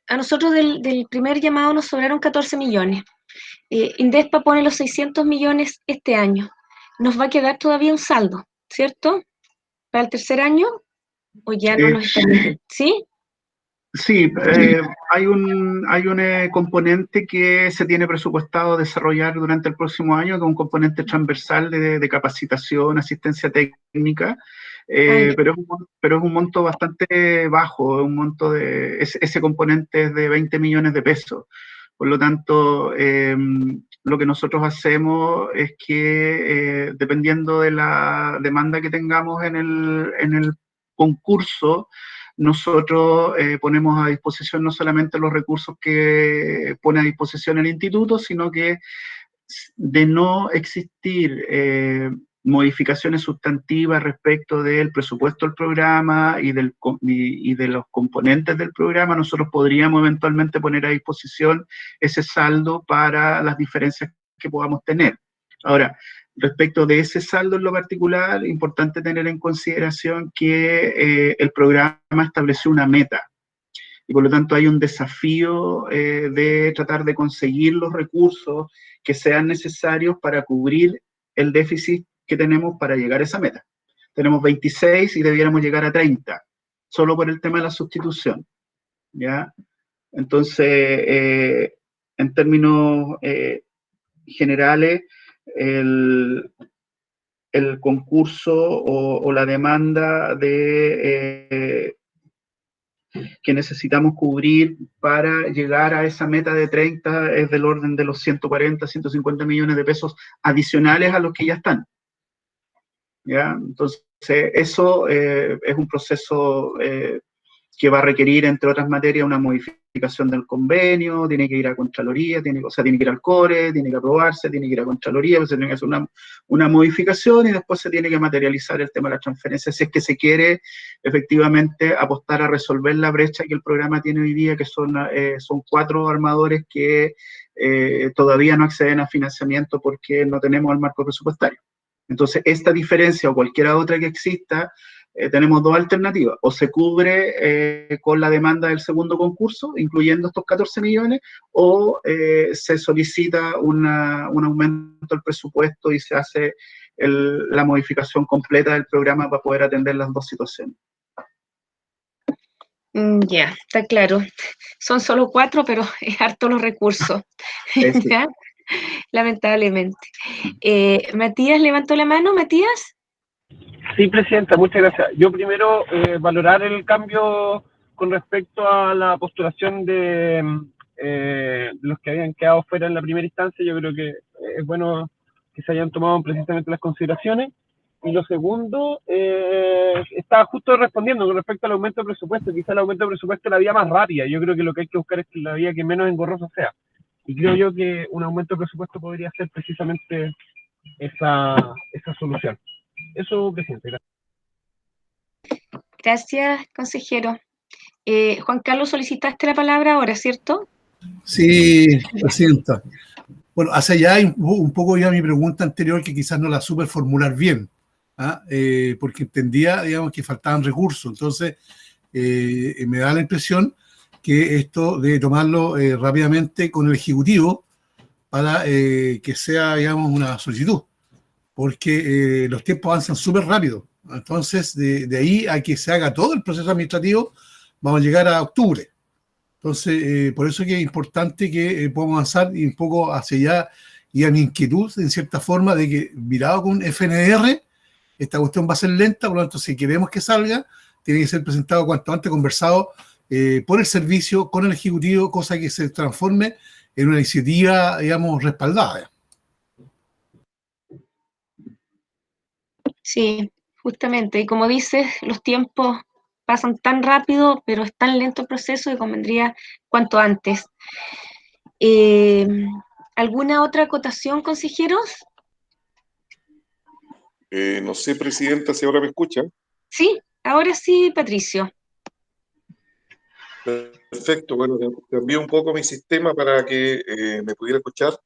A nosotros del primer llamado nos sobraron 14 millones. Indespa pone los 600 millones este año. Nos va a quedar todavía un saldo, ¿cierto? ¿Para el tercer año? ¿O ya no nos está viendo? ¿Sí? Sí, hay un componente que se tiene presupuestado desarrollar durante el próximo año, que es un componente transversal de capacitación, asistencia técnica, pero es un monto bastante bajo, ese componente es de 20 millones de pesos. Por lo tanto, lo que nosotros hacemos es que, dependiendo de la demanda que tengamos en el concurso, nosotros ponemos a disposición no solamente los recursos que pone a disposición el instituto, sino que de no existir modificaciones sustantivas respecto del presupuesto del programa y de los componentes del programa, nosotros podríamos eventualmente poner a disposición ese saldo para las diferencias que podamos tener. Ahora, respecto de ese saldo en lo particular, importante tener en consideración que el programa estableció una meta y por lo tanto hay un desafío de tratar de conseguir los recursos que sean necesarios para cubrir el déficit que tenemos para llegar a esa meta. Tenemos 26 y debiéramos llegar a 30, solo por el tema de la sustitución, ¿ya? Entonces, en términos generales, el concurso o la demanda que necesitamos cubrir para llegar a esa meta de 30 es del orden de los 140, 150 millones de pesos adicionales a los que ya están. ¿Ya? Entonces, eso es un proceso que va a requerir, entre otras materias, una modificación del convenio, tiene que ir a Contraloría, tiene que ir al CORE, tiene que aprobarse, tiene que ir a Contraloría, pues se tiene que hacer una modificación y después se tiene que materializar el tema de la transferencia, si es que se quiere efectivamente apostar a resolver la brecha que el programa tiene hoy día, que son 4 armadores que todavía no acceden a financiamiento porque no tenemos el marco presupuestario. Entonces, esta diferencia o cualquier otra que exista, tenemos 2 alternativas. O se cubre con la demanda del segundo concurso, incluyendo estos 14 millones, o se solicita un aumento del presupuesto y se hace la modificación completa del programa para poder atender las 2 situaciones. Ya, está claro. Son solo 4, pero es harto los recursos. ¿Ya? Lamentablemente. Matías levantó la mano. Matías. Sí, Presidenta, muchas gracias. Yo primero valorar el cambio con respecto a la postulación de los que habían quedado fuera en la primera instancia. Yo creo que es bueno que se hayan tomado precisamente las consideraciones. Y lo segundo, estaba justo respondiendo con respecto al aumento de presupuesto. Quizá el aumento de presupuesto es la vía más rápida. Yo creo que lo que hay que buscar es la vía que menos engorrosa sea. Y creo yo que un aumento de presupuesto podría ser precisamente esa solución. Eso, Presidente. Gracias. Gracias, consejero. Juan Carlos, solicitaste la palabra ahora, ¿cierto? Sí, Presidenta. Bueno, hacia allá un poco ya mi pregunta anterior, que quizás no la supe formular bien, porque entendía, digamos, que faltaban recursos. Entonces, me da la impresión que esto de tomarlo rápidamente con el Ejecutivo para que sea, digamos, una solicitud, porque los tiempos avanzan súper rápido. Entonces, de ahí a que se haga todo el proceso administrativo, vamos a llegar a octubre. Entonces, por eso que es importante que podamos avanzar y un poco hacia allá, y a mi inquietud, en cierta forma, de que, mirado con FNR, esta cuestión va a ser lenta, por lo tanto, si queremos que salga, tiene que ser presentado cuanto antes, conversado por el servicio, con el Ejecutivo, cosa que se transforme en una iniciativa, digamos, respaldada. Sí, justamente. Y como dices, los tiempos pasan tan rápido, pero es tan lento el proceso que convendría cuanto antes. ¿Alguna otra acotación, consejeros? No sé, Presidenta, si ahora me escuchan. Sí, ahora sí, Patricio. Perfecto, bueno, cambié un poco mi sistema para que me pudiera escuchar.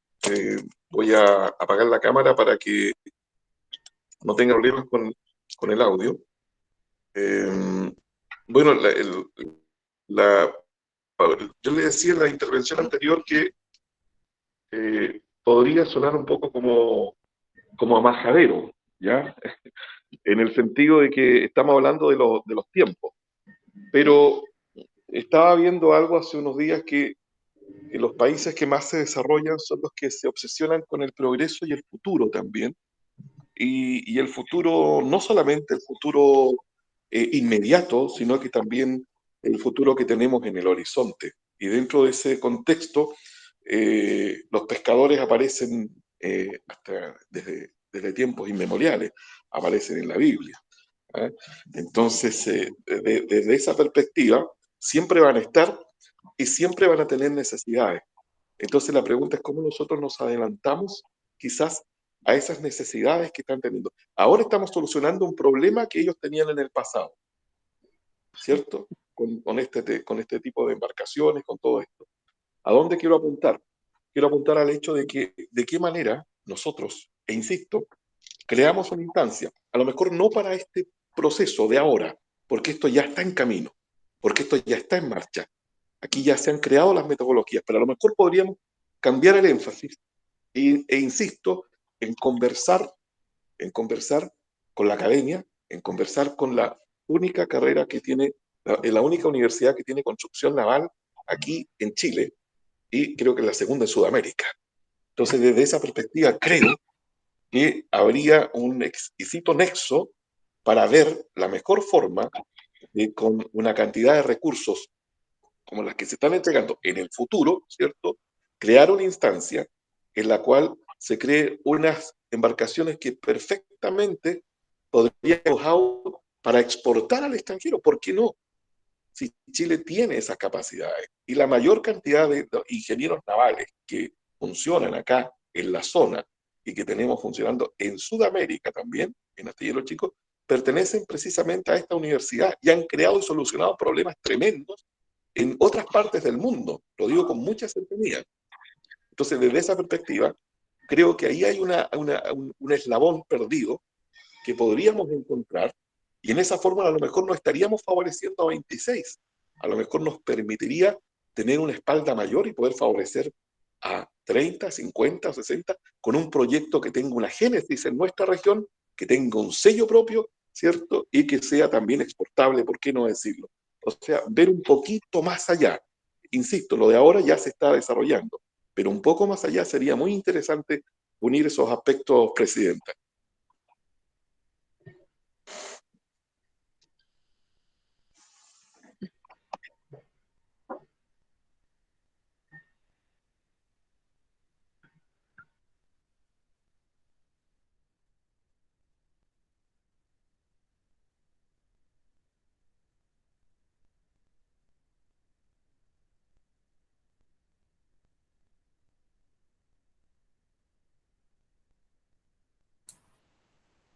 Voy a apagar la cámara para que no tenga problemas con el audio. Bueno, yo le decía en la intervención anterior que podría sonar un poco como a majadero, ¿ya? En el sentido de que estamos hablando de los tiempos. Pero estaba viendo algo hace unos días que los países que más se desarrollan son los que se obsesionan con el progreso y el futuro también. Y el futuro, no solamente el futuro inmediato, sino que también el futuro que tenemos en el horizonte. Y dentro de ese contexto, los pescadores aparecen hasta desde tiempos inmemoriales, aparecen en la Biblia. ¿eh? Entonces, desde esa perspectiva, siempre van a estar y siempre van a tener necesidades. Entonces, la pregunta es cómo nosotros nos adelantamos quizás a esas necesidades que están teniendo. Ahora estamos solucionando un problema que ellos tenían en el pasado, ¿cierto? Con este tipo de embarcaciones, con todo esto. ¿A dónde quiero apuntar? Quiero apuntar al hecho de que de qué manera nosotros, e insisto, creamos una instancia, a lo mejor no para este proceso de ahora, porque esto ya está en camino, porque esto ya está en marcha. Aquí ya se han creado las metodologías, pero a lo mejor podríamos cambiar el énfasis e insisto en conversar con la academia, en conversar con la única carrera que tiene, la única universidad que tiene construcción naval aquí en Chile, y creo que la segunda en Sudamérica. Entonces, desde esa perspectiva, creo que habría un exquisito nexo para ver la mejor forma de, con una cantidad de recursos como las que se están entregando en el futuro, ¿cierto? Crear una instancia en la cual se cree unas embarcaciones que perfectamente podríamos para exportar al extranjero. ¿Por qué no? Si Chile tiene esas capacidades y la mayor cantidad de ingenieros navales que funcionan acá en la zona y que tenemos funcionando en Sudamérica también, en Astillero Chico, pertenecen precisamente a esta universidad y han creado y solucionado problemas tremendos en otras partes del mundo. Lo digo con mucha certeza. Entonces, desde esa perspectiva, creo que ahí hay un eslabón perdido que podríamos encontrar, y en esa forma a lo mejor no estaríamos favoreciendo a 26, a lo mejor nos permitiría tener una espalda mayor y poder favorecer a 30, 50, 60, con un proyecto que tenga una génesis en nuestra región, que tenga un sello propio, ¿cierto? Y que sea también exportable, ¿por qué no decirlo? O sea, ver un poquito más allá. Insisto, lo de ahora ya se está desarrollando, pero un poco más allá sería muy interesante unir esos aspectos, Presidenta.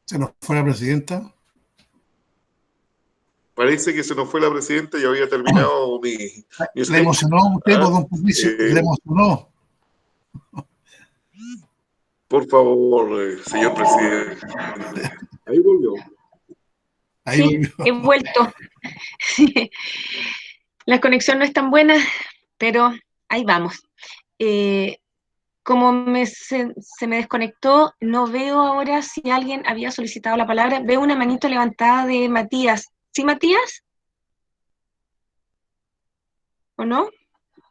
Se nos fue la presidenta. Parece que se nos fue la presidenta y había terminado mi ¿Le speech. emocionó a usted, don Patricio? ¿Le emocionó? Por favor, señor presidente. Ahí volvió. Ahí Sí, volvió. he vuelto. Sí. La conexión no es tan buena, pero ahí vamos. Como se me desconectó, no veo ahora si alguien había solicitado la palabra. Veo una manito levantada de Matías. ¿Sí, Matías? ¿O no?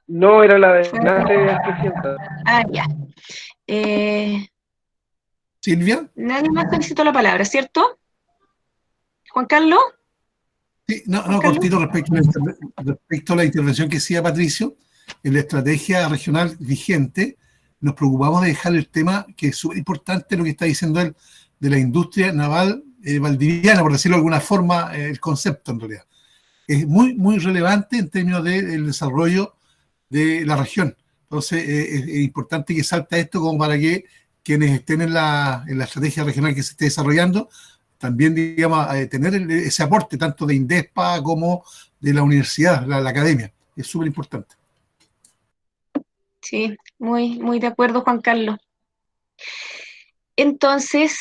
No, era la de la presidenta. Ah, ya. ¿Silvia? Nadie más solicitó la palabra, ¿cierto? ¿Juan Carlos? Sí, no, ¿Juan Carlos? cortito respecto a la intervención que hacía Patricio, en la estrategia regional vigente, nos preocupamos de dejar el tema, que es súper importante lo que está diciendo él, de la industria naval valdiviana, por decirlo de alguna forma, el concepto en realidad. Es muy, muy relevante en términos del desarrollo de la región. Entonces, es importante que salta esto como para que quienes estén en la estrategia regional que se esté desarrollando, también, digamos, tener ese aporte tanto de INDESPA como de la universidad, la academia. Es súper importante. Sí, muy, muy de acuerdo, Juan Carlos. Entonces,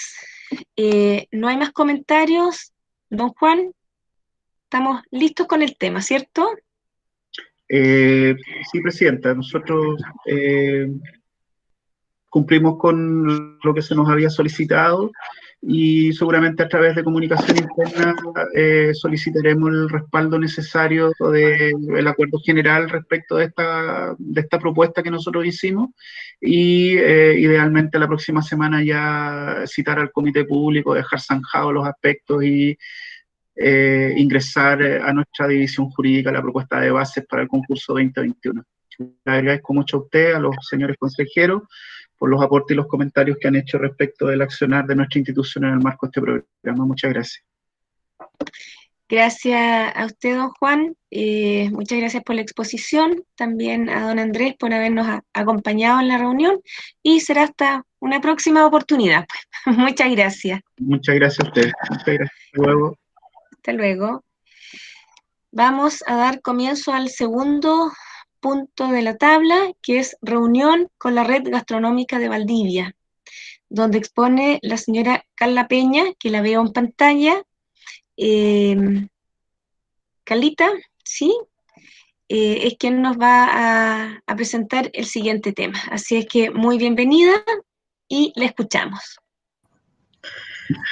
no hay más comentarios. Don Juan, estamos listos con el tema, ¿cierto? Sí, Presidenta, nosotros cumplimos con lo que se nos había solicitado y seguramente a través de comunicación interna solicitaremos el respaldo necesario del acuerdo general respecto de esta propuesta que nosotros hicimos y idealmente la próxima semana ya citar al comité público, dejar zanjados los aspectos y ingresar a nuestra división jurídica la propuesta de bases para el concurso 2021. Le agradezco mucho a usted, a los señores consejeros, por los aportes y los comentarios que han hecho respecto del accionar de nuestra institución en el marco de este programa. Muchas gracias. Gracias a usted, don Juan. Muchas gracias por la exposición. También a don Andrés por habernos acompañado en la reunión. Y será hasta una próxima oportunidad. Muchas gracias. Muchas gracias a ustedes. Muchas gracias. Hasta luego. Hasta luego. Vamos a dar comienzo al segundo punto de la tabla, que es reunión con la Red Gastronómica de Valdivia, donde expone la señora Carla Peña, que la veo en pantalla. Carlita, ¿sí? Es quien nos va a presentar el siguiente tema. Así es que muy bienvenida y la escuchamos.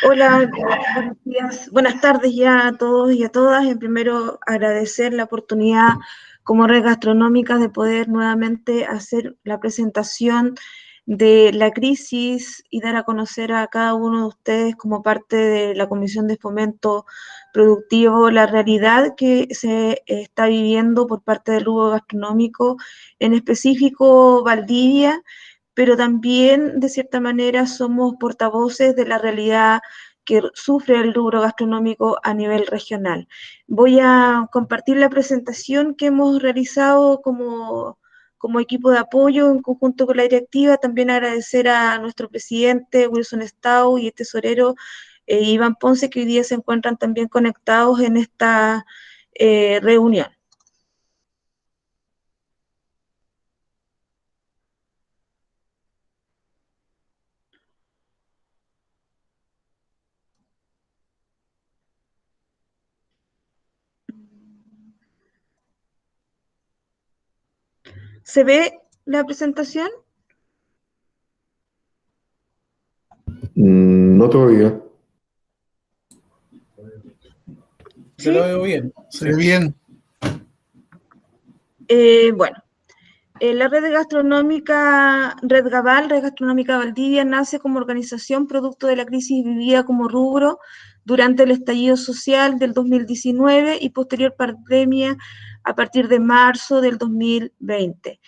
Hola, buenos días, buenas tardes ya a todos y a todas. En primero, agradecer la oportunidad como Red Gastronómica de poder nuevamente hacer la presentación de la crisis y dar a conocer a cada uno de ustedes como parte de la Comisión de Fomento Productivo la realidad que se está viviendo por parte del rubro gastronómico, en específico Valdivia, pero también de cierta manera somos portavoces de la realidad que sufre el rubro gastronómico a nivel regional. Voy a compartir la presentación que hemos realizado como equipo de apoyo en conjunto con la directiva. También agradecer a nuestro presidente Wilson Stau y el tesorero Iván Ponce, que hoy día se encuentran también conectados en esta reunión. ¿Se ve la presentación? No todavía. Yo lo veo bien. Se ve bien. Bueno, la red gastronómica, Red Gabal, Red Gastronómica Valdivia, nace como organización producto de la crisis vivida como rubro durante el estallido social del 2019 y posterior pandemia a partir de marzo del 2020.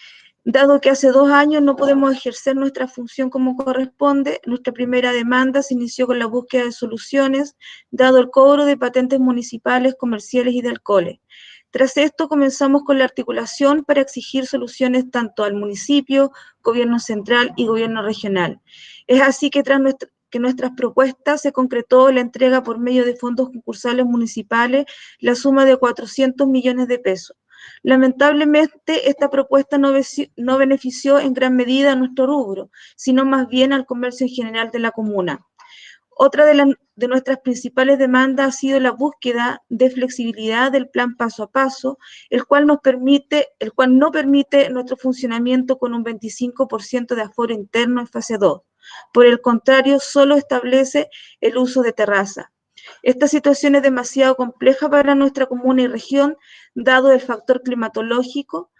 Dado que hace 2 años no podemos ejercer nuestra función como corresponde, nuestra primera demanda se inició con la búsqueda de soluciones, dado el cobro de patentes municipales, comerciales y de alcoholes. Tras esto comenzamos con la articulación para exigir soluciones tanto al municipio, gobierno central y gobierno regional. Es así que tras nuestras propuestas se concretó la entrega por medio de fondos concursales municipales la suma de 400 millones de pesos. Lamentablemente, esta propuesta no benefició en gran medida a nuestro rubro, sino más bien al comercio en general de la comuna. Otra de nuestras principales demandas ha sido la búsqueda de flexibilidad del plan paso a paso, el cual no permite nuestro funcionamiento con un 25% de aforo interno en fase 2. Por el contrario, solo establece el uso de terraza. Esta situación es demasiado compleja para nuestra comuna y región, dado el factor climatológico.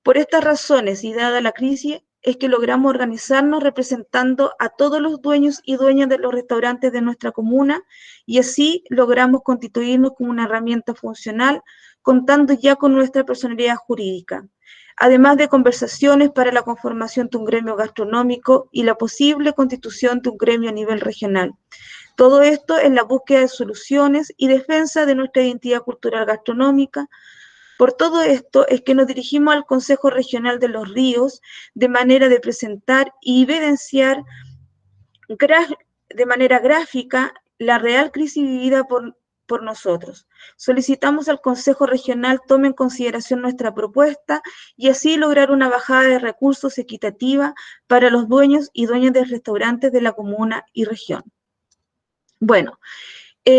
Por estas razones y dada la crisis, es que logramos organizarnos representando a todos los dueños y dueñas de los restaurantes de nuestra comuna y así logramos constituirnos como una herramienta funcional, contando ya con nuestra personalidad jurídica, además de conversaciones para la conformación de un gremio gastronómico y la posible constitución de un gremio a nivel regional. Todo esto en la búsqueda de soluciones y defensa de nuestra identidad cultural gastronómica. Por todo esto es que nos dirigimos al Consejo Regional de los Ríos de manera de presentar y evidenciar de manera gráfica la real crisis vivida por nosotros. Solicitamos al Consejo Regional tome en consideración nuestra propuesta y así lograr una bajada de recursos equitativa para los dueños y dueñas de restaurantes de la comuna y región. Bueno,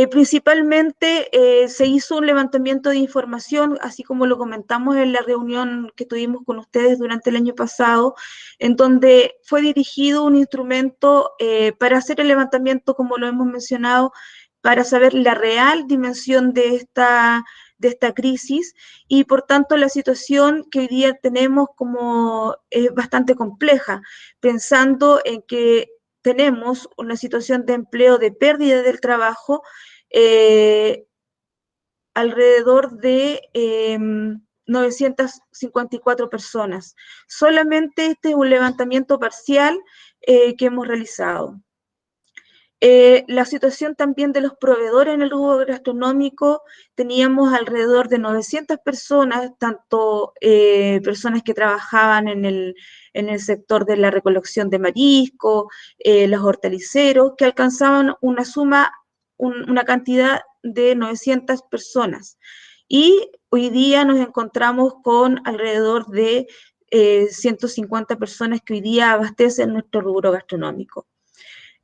principalmente se hizo un levantamiento de información, así como lo comentamos en la reunión que tuvimos con ustedes durante el año pasado, en donde fue dirigido un instrumento para hacer el levantamiento, como lo hemos mencionado, para saber la real dimensión de esta crisis y por tanto la situación que hoy día tenemos como es bastante compleja, pensando en que tenemos una situación de empleo, de pérdida del trabajo, alrededor de 954 personas. Solamente este es un levantamiento parcial que hemos realizado. La situación también de los proveedores en el rubro gastronómico, teníamos alrededor de 900 personas, tanto personas que trabajaban en el sector de la recolección de marisco, los hortaliceros, que alcanzaban una suma, una cantidad de 900 personas. Y hoy día nos encontramos con alrededor de 150 personas que hoy día abastecen nuestro rubro gastronómico.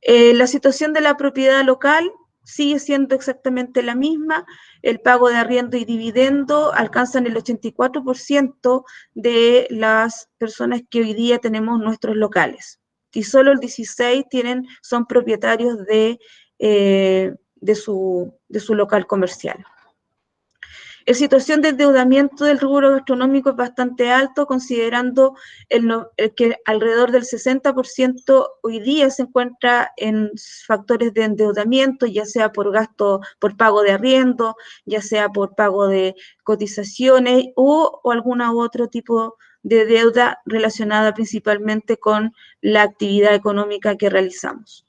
La situación de la propiedad local sigue siendo exactamente la misma. El pago de arriendo y dividendo alcanzan el 84% de las personas que hoy día tenemos nuestros locales. Y solo el 16% son propietarios de su local comercial. La situación de endeudamiento del rubro gastronómico es bastante alto, considerando que alrededor del 60% hoy día se encuentra en factores de endeudamiento, ya sea por gasto, por pago de arriendo, ya sea por pago de cotizaciones o algún otro tipo de deuda relacionada principalmente con la actividad económica que realizamos.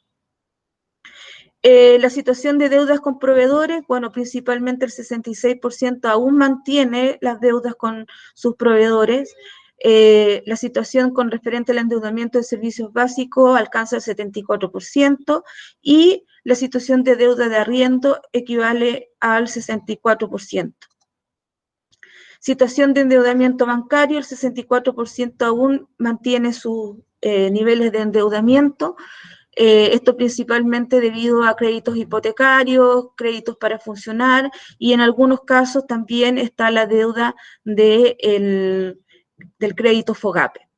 La situación de deudas con proveedores, bueno, principalmente el 66% aún mantiene las deudas con sus proveedores. La situación con referente al endeudamiento de servicios básicos alcanza el 74% y la situación de deuda de arriendo equivale al 64%. Situación de endeudamiento bancario, el 64% aún mantiene sus niveles de endeudamiento. Esto principalmente debido a créditos hipotecarios, créditos para funcionar y en algunos casos también está la deuda del crédito FOGAPE.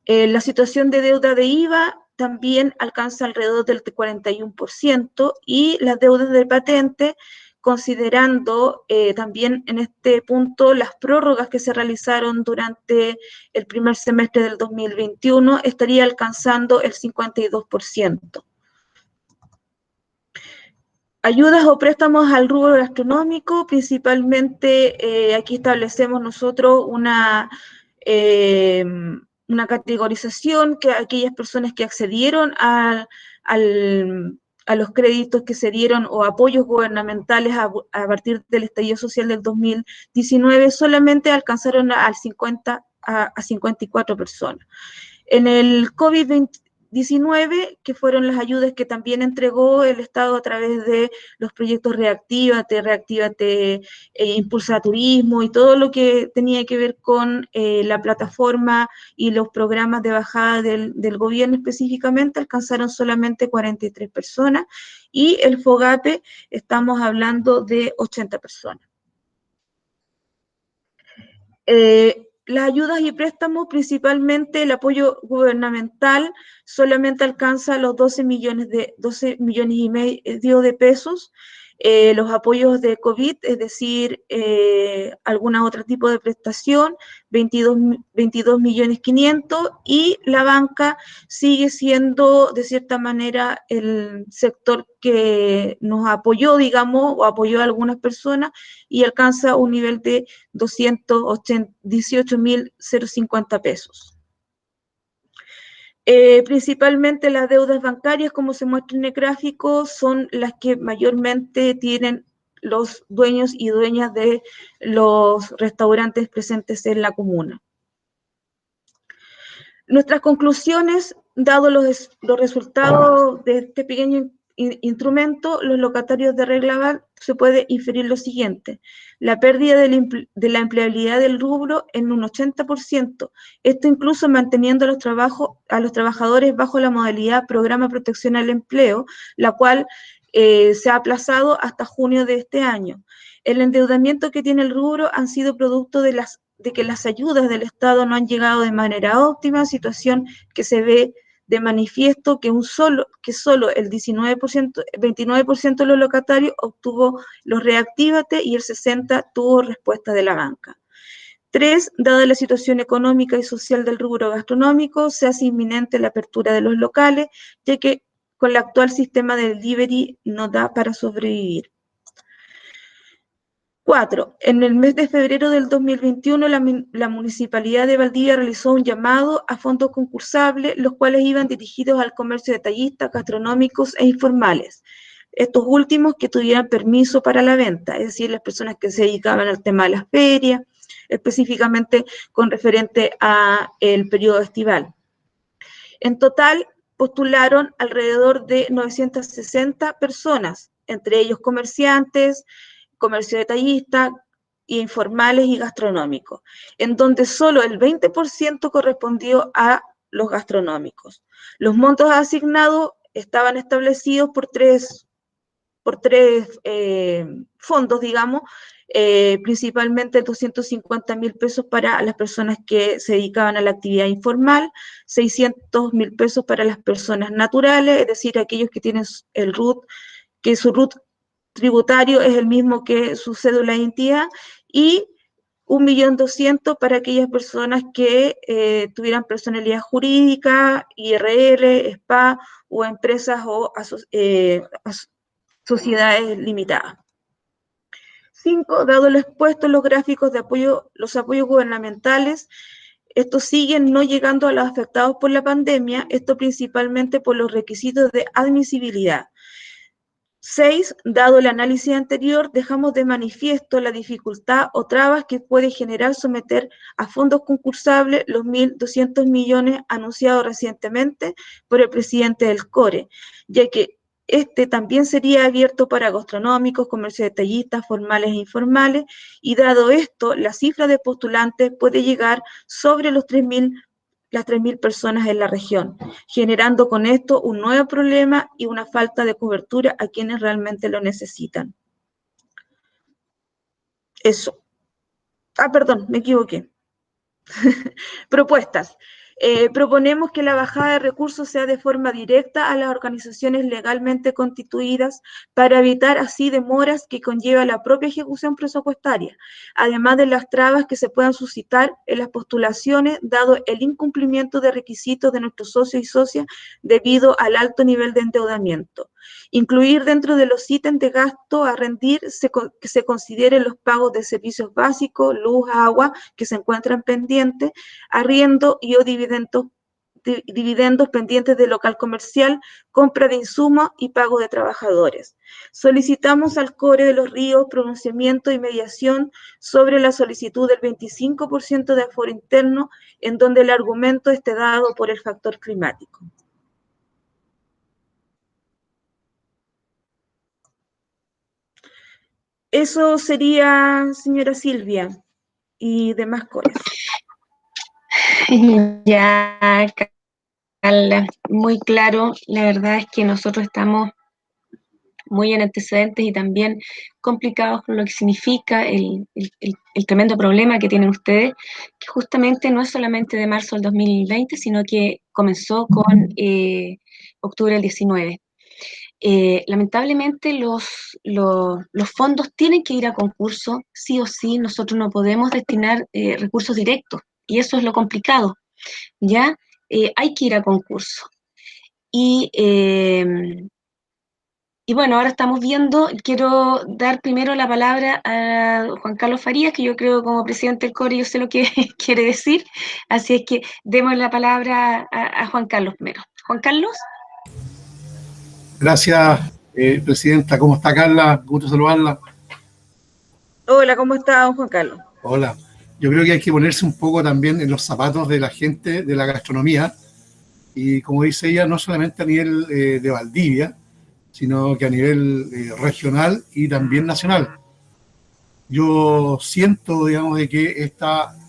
La situación de deuda de IVA también alcanza alrededor del 41% y las deudas de patente, considerando también en este punto las prórrogas que se realizaron durante el primer semestre del 2021, estaría alcanzando el 52%. Ayudas o préstamos al rubro gastronómico, principalmente aquí establecemos nosotros una categorización que aquellas personas que accedieron a los créditos que se dieron o apoyos gubernamentales a partir del estallido social del 2019 solamente alcanzaron a 54 personas. En el COVID-19, que fueron las ayudas que también entregó el Estado a través de los proyectos Reactívate, Impulsa Turismo y todo lo que tenía que ver con la plataforma y los programas de bajada del gobierno específicamente, alcanzaron solamente 43 personas y el FOGAPE estamos hablando de 80 personas. Las ayudas y préstamos, principalmente el apoyo gubernamental, solamente alcanza los 12 millones y medio de pesos. Los apoyos de COVID, es decir, algún otro tipo de prestación, 22 millones 500, y la banca sigue siendo, de cierta manera, el sector que nos apoyó, digamos, o apoyó a algunas personas, y alcanza un nivel de 218.050 pesos. Principalmente las deudas bancarias, como se muestra en el gráfico, son las que mayormente tienen los dueños y dueñas de los restaurantes presentes en la comuna. Nuestras conclusiones, dado los resultados de este pequeño instrumento, los locatarios de Reglaval, se puede inferir lo siguiente: la pérdida de la empleabilidad del rubro en un 80%, esto incluso manteniendo a los trabajadores bajo la modalidad Programa Protección al Empleo, la cual se ha aplazado hasta junio de este año. El endeudamiento que tiene el rubro han sido producto de que las ayudas del Estado no han llegado de manera óptima, situación que se ve de manifiesto que solo el 29% de los locatarios obtuvo los Reactívate y el 60% tuvo respuesta de la banca. 3, dada la situación económica y social del rubro gastronómico, se hace inminente la apertura de los locales, ya que con el actual sistema de delivery no da para sobrevivir. 4. En el mes de febrero del 2021, la Municipalidad de Valdivia realizó un llamado a fondos concursables, los cuales iban dirigidos al comercio detallista, gastronómicos e informales. Estos últimos que tuvieran permiso para la venta, es decir, las personas que se dedicaban al tema de las ferias, específicamente con referente al periodo estival. En total, postularon alrededor de 960 personas, entre ellos comerciantes, comercio detallista, informales y gastronómicos, en donde solo el 20% correspondió a los gastronómicos. Los montos asignados estaban establecidos por tres fondos, digamos, principalmente 250.000 pesos para las personas que se dedicaban a la actividad informal, 600.000 pesos para las personas naturales, es decir, aquellos que tienen el RUT, que su RUT tributario es el mismo que su cédula de identidad, y 1.200.000 para aquellas personas que tuvieran personalidad jurídica, IRL, SPA o empresas o sociedades limitadas. 5. Dado lo expuesto en los gráficos de apoyo, los apoyos gubernamentales, estos siguen no llegando a los afectados por la pandemia, esto principalmente por los requisitos de admisibilidad. 6. Dado el análisis anterior, dejamos de manifiesto la dificultad o trabas que puede generar someter a fondos concursables los 1.200 millones anunciados recientemente por el presidente del CORE, ya que este también sería abierto para gastronómicos, comercios detallistas, formales e informales, y dado esto, la cifra de postulantes puede llegar sobre las 3.000 personas en la región, generando con esto un nuevo problema y una falta de cobertura a quienes realmente lo necesitan. Eso. Perdón, me equivoqué. Propuestas. Proponemos que la bajada de recursos sea de forma directa a las organizaciones legalmente constituidas para evitar así demoras que conlleva la propia ejecución presupuestaria, además de las trabas que se puedan suscitar en las postulaciones dado el incumplimiento de requisitos de nuestros socios y socias debido al alto nivel de endeudamiento. Incluir dentro de los ítems de gasto a rendir que se consideren los pagos de servicios básicos, luz, agua, que se encuentran pendientes, arriendo y o dividendos pendientes de local comercial, compra de insumos y pago de trabajadores. Solicitamos al CORE de los Ríos pronunciamiento y mediación sobre la solicitud del 25% de aforo interno, en donde el argumento esté dado por el factor climático. Eso sería, señora Silvia, y demás cosas. Ya, Carla, muy claro. La verdad es que nosotros estamos muy en antecedentes y también complicados con lo que significa el tremendo problema que tienen ustedes, que justamente no es solamente de marzo del 2020, sino que comenzó con octubre del 19. Lamentablemente los fondos tienen que ir a concurso, sí o sí. Nosotros no podemos destinar recursos directos, y eso es lo complicado, ¿ya? Hay que ir a concurso. Y bueno, ahora estamos viendo, quiero dar primero la palabra a Juan Carlos Farías, que yo creo como presidente del CORE, yo sé lo que quiere decir, así es que demos la palabra a Juan Carlos primero. Juan Carlos. Gracias, presidenta. ¿Cómo está, Carla? Gusto saludarla. Hola, ¿cómo está, Juan Carlos? Hola. Yo creo que hay que ponerse un poco también en los zapatos de la gente de la gastronomía, y como dice ella, no solamente a nivel de Valdivia, sino que a nivel regional y también nacional. Yo siento, digamos, de que en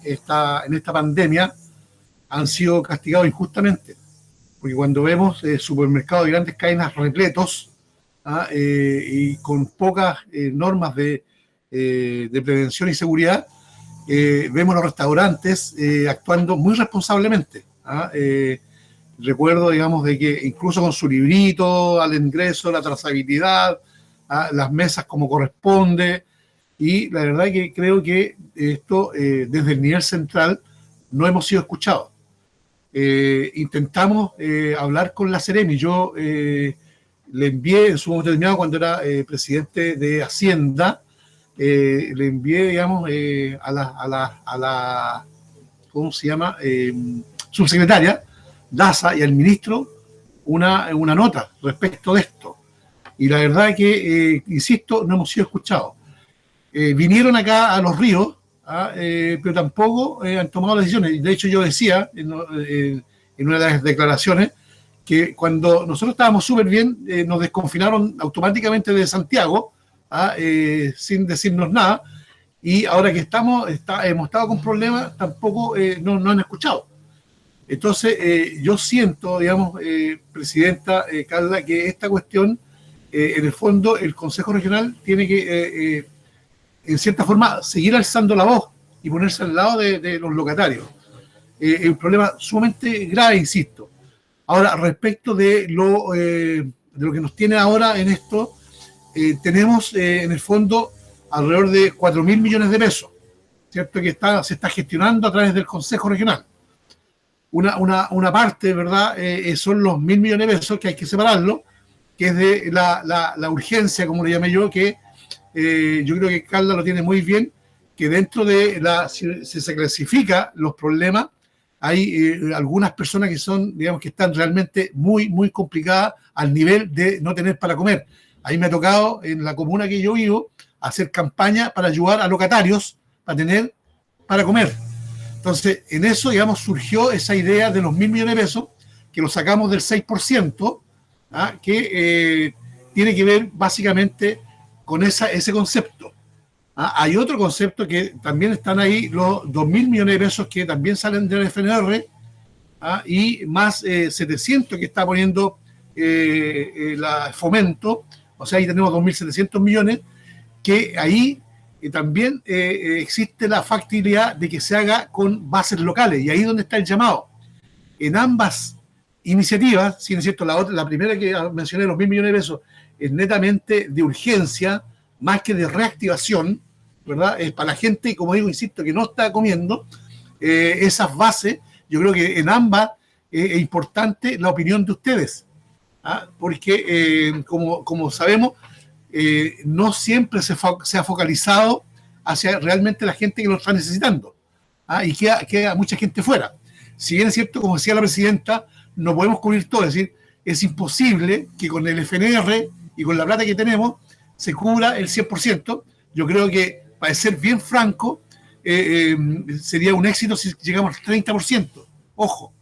esta pandemia han sido castigados injustamente, porque cuando vemos supermercados de grandes cadenas repletos, y con pocas normas de prevención y seguridad, vemos los restaurantes actuando muy responsablemente. Recuerdo, digamos, de que incluso con su librito al ingreso, la trazabilidad, las mesas como corresponde, y la verdad que creo que esto desde el nivel central no hemos sido escuchados. Intentamos hablar con la Seremi. Yo le envié en su momento determinado, cuando era presidente de Hacienda, le envié, digamos, a la ¿cómo se llama? Subsecretaria Daza y al ministro una nota respecto de esto. Y la verdad es que, insisto, no hemos sido escuchados. Vinieron acá a Los Ríos, pero tampoco han tomado decisiones. De hecho, yo decía en una de las declaraciones que cuando nosotros estábamos súper bien, nos desconfinaron automáticamente de Santiago, sin decirnos nada, y ahora que hemos estado con problemas, tampoco no han escuchado. Entonces, yo siento, digamos, Presidenta Carla, que esta cuestión, en el fondo, el Consejo Regional tiene que, en cierta forma, seguir alzando la voz y ponerse al lado de los locatarios. Es un problema sumamente grave, insisto. Ahora, respecto de lo que nos tiene ahora en esto, tenemos, en el fondo, alrededor de 4.000 millones de pesos, ¿cierto? Que se está gestionando a través del Consejo Regional. Una parte, ¿verdad? Son los 1.000 millones de pesos que hay que separarlo, que es de la urgencia, como le llamé yo, que yo creo que Carla lo tiene muy bien, que dentro de si se clasifica los problemas, hay algunas personas que son, digamos, que están realmente muy, muy complicadas al nivel de no tener para comer. Ahí me ha tocado, en la comuna que yo vivo, hacer campaña para ayudar a locatarios a tener para comer. Entonces, en eso, digamos, surgió esa idea de los 1.000 millones de pesos, que lo sacamos del 6%, que tiene que ver básicamente con ese concepto. Hay otro concepto que también están ahí, los 2.000 millones de pesos que también salen del FNR, y más 700 que está poniendo la Fomento, o sea, ahí tenemos 2.700 millones, que ahí también existe la factibilidad de que se haga con bases locales, y ahí es donde está el llamado. En ambas iniciativas, si no es cierto, la primera que mencioné, los 1.000 millones de pesos, es netamente de urgencia, más que de reactivación, ¿verdad? Es para la gente, como digo, insisto, que no está comiendo, esas bases. Yo creo que en ambas es importante la opinión de ustedes, porque como sabemos, no siempre se ha focalizado hacia realmente la gente que lo está necesitando, y queda mucha gente fuera. Si bien es cierto, como decía la presidenta, no podemos cubrir todo, es decir, es imposible que con el FNR y con la plata que tenemos se cubra el 100%. Yo creo que, para ser bien franco, sería un éxito si llegamos al 30%. Ojo,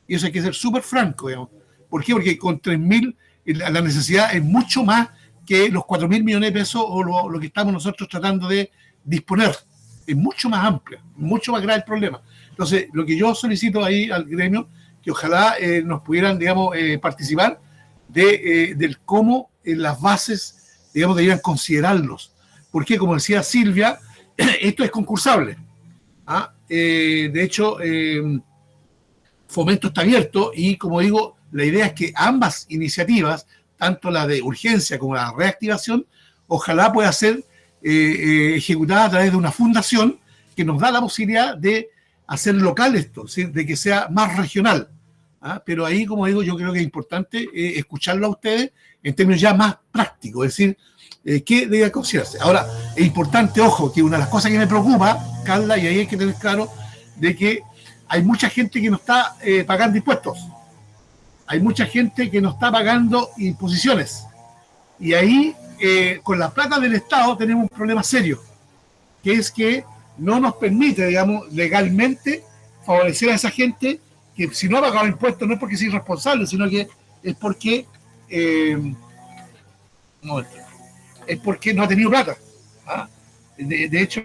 y eso hay que ser súper franco, digamos. ¿Por qué? Porque con 3.000 la necesidad es mucho más que los 4.000 millones de pesos o lo que estamos nosotros tratando de disponer. Es mucho más amplia, mucho más grave el problema. Entonces, lo que yo solicito ahí al gremio, que ojalá nos pudieran, digamos, participar del cómo las bases, digamos, deberían considerarlos. Porque, como decía Silvia, esto es concursable. De hecho, Fomento está abierto y, como digo, la idea es que ambas iniciativas, tanto la de urgencia como la reactivación, ojalá pueda ser ejecutada a través de una fundación que nos da la posibilidad de hacer local esto, ¿sí? De que sea más regional. Pero ahí, como digo, yo creo que es importante escucharlo a ustedes en términos ya más prácticos, es decir, ¿qué debe considerarse? Ahora, es importante, ojo, que una de las cosas que me preocupa, Carla, y ahí hay que tener claro, de que hay mucha gente que no está pagando impuestos. Hay mucha gente que no está pagando imposiciones. Y ahí, con la plata del Estado, tenemos un problema serio, que es que no nos permite, digamos, legalmente favorecer a esa gente que, si no ha pagado impuestos, no es porque sea irresponsable, sino que es porque no ha tenido plata. De hecho,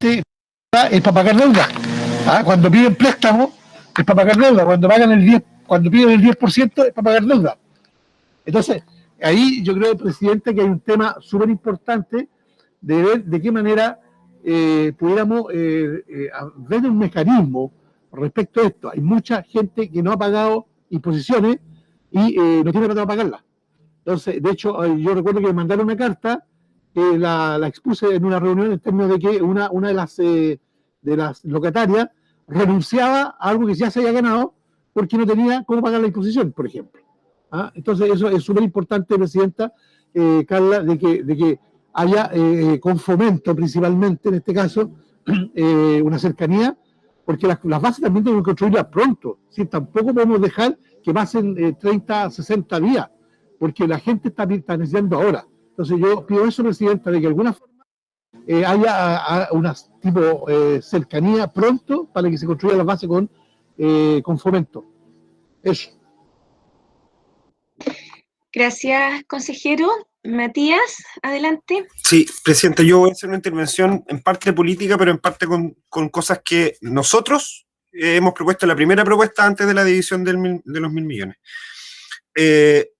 es para pagar deuda. Cuando piden préstamo, es para pagar deuda. Cuando piden el 10%, es para pagar deuda. Entonces, ahí yo creo, presidente, que hay un tema súper importante de ver de qué manera pudiéramos ver un mecanismo respecto a esto. Hay mucha gente que no ha pagado imposiciones y no tiene plata para pagarlas. Entonces, de hecho, yo recuerdo que me mandaron una carta, la expuse en una reunión en términos de que una de las locatarias renunciaba a algo que ya se había ganado porque no tenía cómo pagar la imposición, por ejemplo. Entonces, eso es súper importante, presidenta Carla, de que haya con Fomento principalmente, en este caso, una cercanía, porque las bases también tenemos que construirlas pronto. ¿Sí? Tampoco podemos dejar que pasen 30, 60 días, porque la gente está necesitando ahora. Entonces yo pido eso, Presidenta, de que de alguna forma haya una tipo cercanía pronto para que se construya las bases con Fomento. Eso. Gracias, consejero. Matías, adelante. Sí, Presidenta, yo voy a hacer una intervención en parte política, pero en parte con cosas que nosotros hemos propuesto, la primera propuesta antes de la división de los 1.000 millones.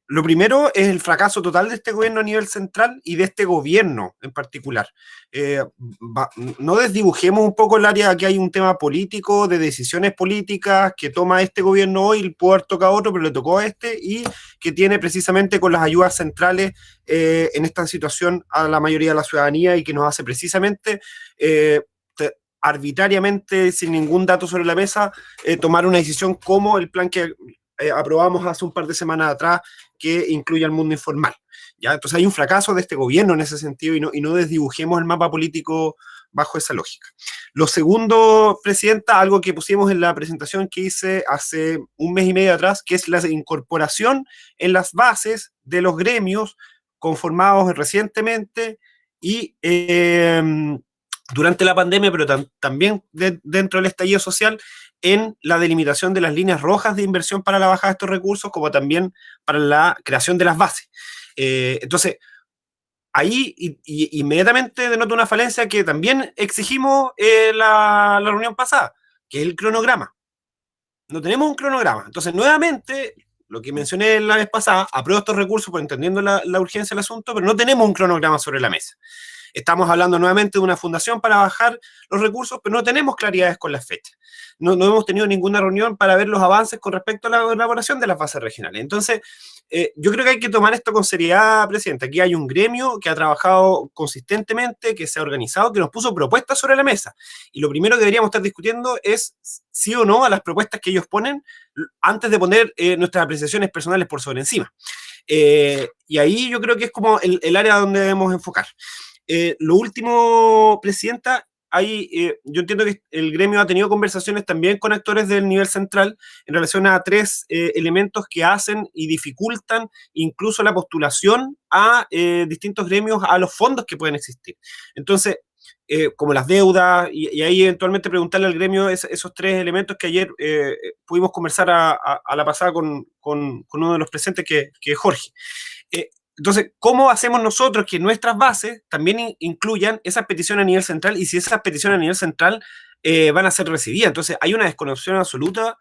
Lo primero es el fracaso total de este gobierno a nivel central y de este gobierno en particular. No desdibujemos un poco el área, que hay un tema político, de decisiones políticas que toma este gobierno hoy, pudo haber tocado otro, pero le tocó a este, y que tiene precisamente con las ayudas centrales en esta situación a la mayoría de la ciudadanía, y que nos hace precisamente arbitrariamente, sin ningún dato sobre la mesa, tomar una decisión como el plan que aprobamos hace un par de semanas atrás, que incluye al mundo informal. ¿Ya? Entonces hay un fracaso de este gobierno en ese sentido, y no desdibujemos el mapa político bajo esa lógica. Lo segundo, Presidenta, algo que pusimos en la presentación que hice hace un mes y medio atrás, que es la incorporación en las bases de los gremios conformados recientemente y durante la pandemia, pero también dentro del estallido social, en la delimitación de las líneas rojas de inversión para la bajada de estos recursos, como también para la creación de las bases. Entonces, ahí inmediatamente denota una falencia que también exigimos la reunión pasada, que es el cronograma. No tenemos un cronograma. Entonces, nuevamente, lo que mencioné la vez pasada, apruebo estos recursos por entendiendo la urgencia del asunto, pero no tenemos un cronograma sobre la mesa. Estamos hablando nuevamente de una fundación para bajar los recursos, pero no tenemos claridades con las fechas. No hemos tenido ninguna reunión para ver los avances con respecto a la elaboración de las bases regionales. Entonces, yo creo que hay que tomar esto con seriedad, Presidente. Aquí hay un gremio que ha trabajado consistentemente, que se ha organizado, que nos puso propuestas sobre la mesa. Y lo primero que deberíamos estar discutiendo es sí o no a las propuestas que ellos ponen, antes de poner nuestras apreciaciones personales por sobre encima. Y ahí yo creo que es como el área donde debemos enfocar. Lo último, Presidenta, yo entiendo que el gremio ha tenido conversaciones también con actores del nivel central en relación a 3 elementos que hacen y dificultan incluso la postulación a distintos gremios a los fondos que pueden existir. Entonces, como las deudas, y ahí eventualmente preguntarle al gremio esos 3 elementos que ayer pudimos conversar a la pasada con uno de los presentes, que es Jorge. Entonces, ¿cómo hacemos nosotros que nuestras bases también incluyan esas peticiones a nivel central, y si esas peticiones a nivel central van a ser recibidas? Entonces, hay una desconexión absoluta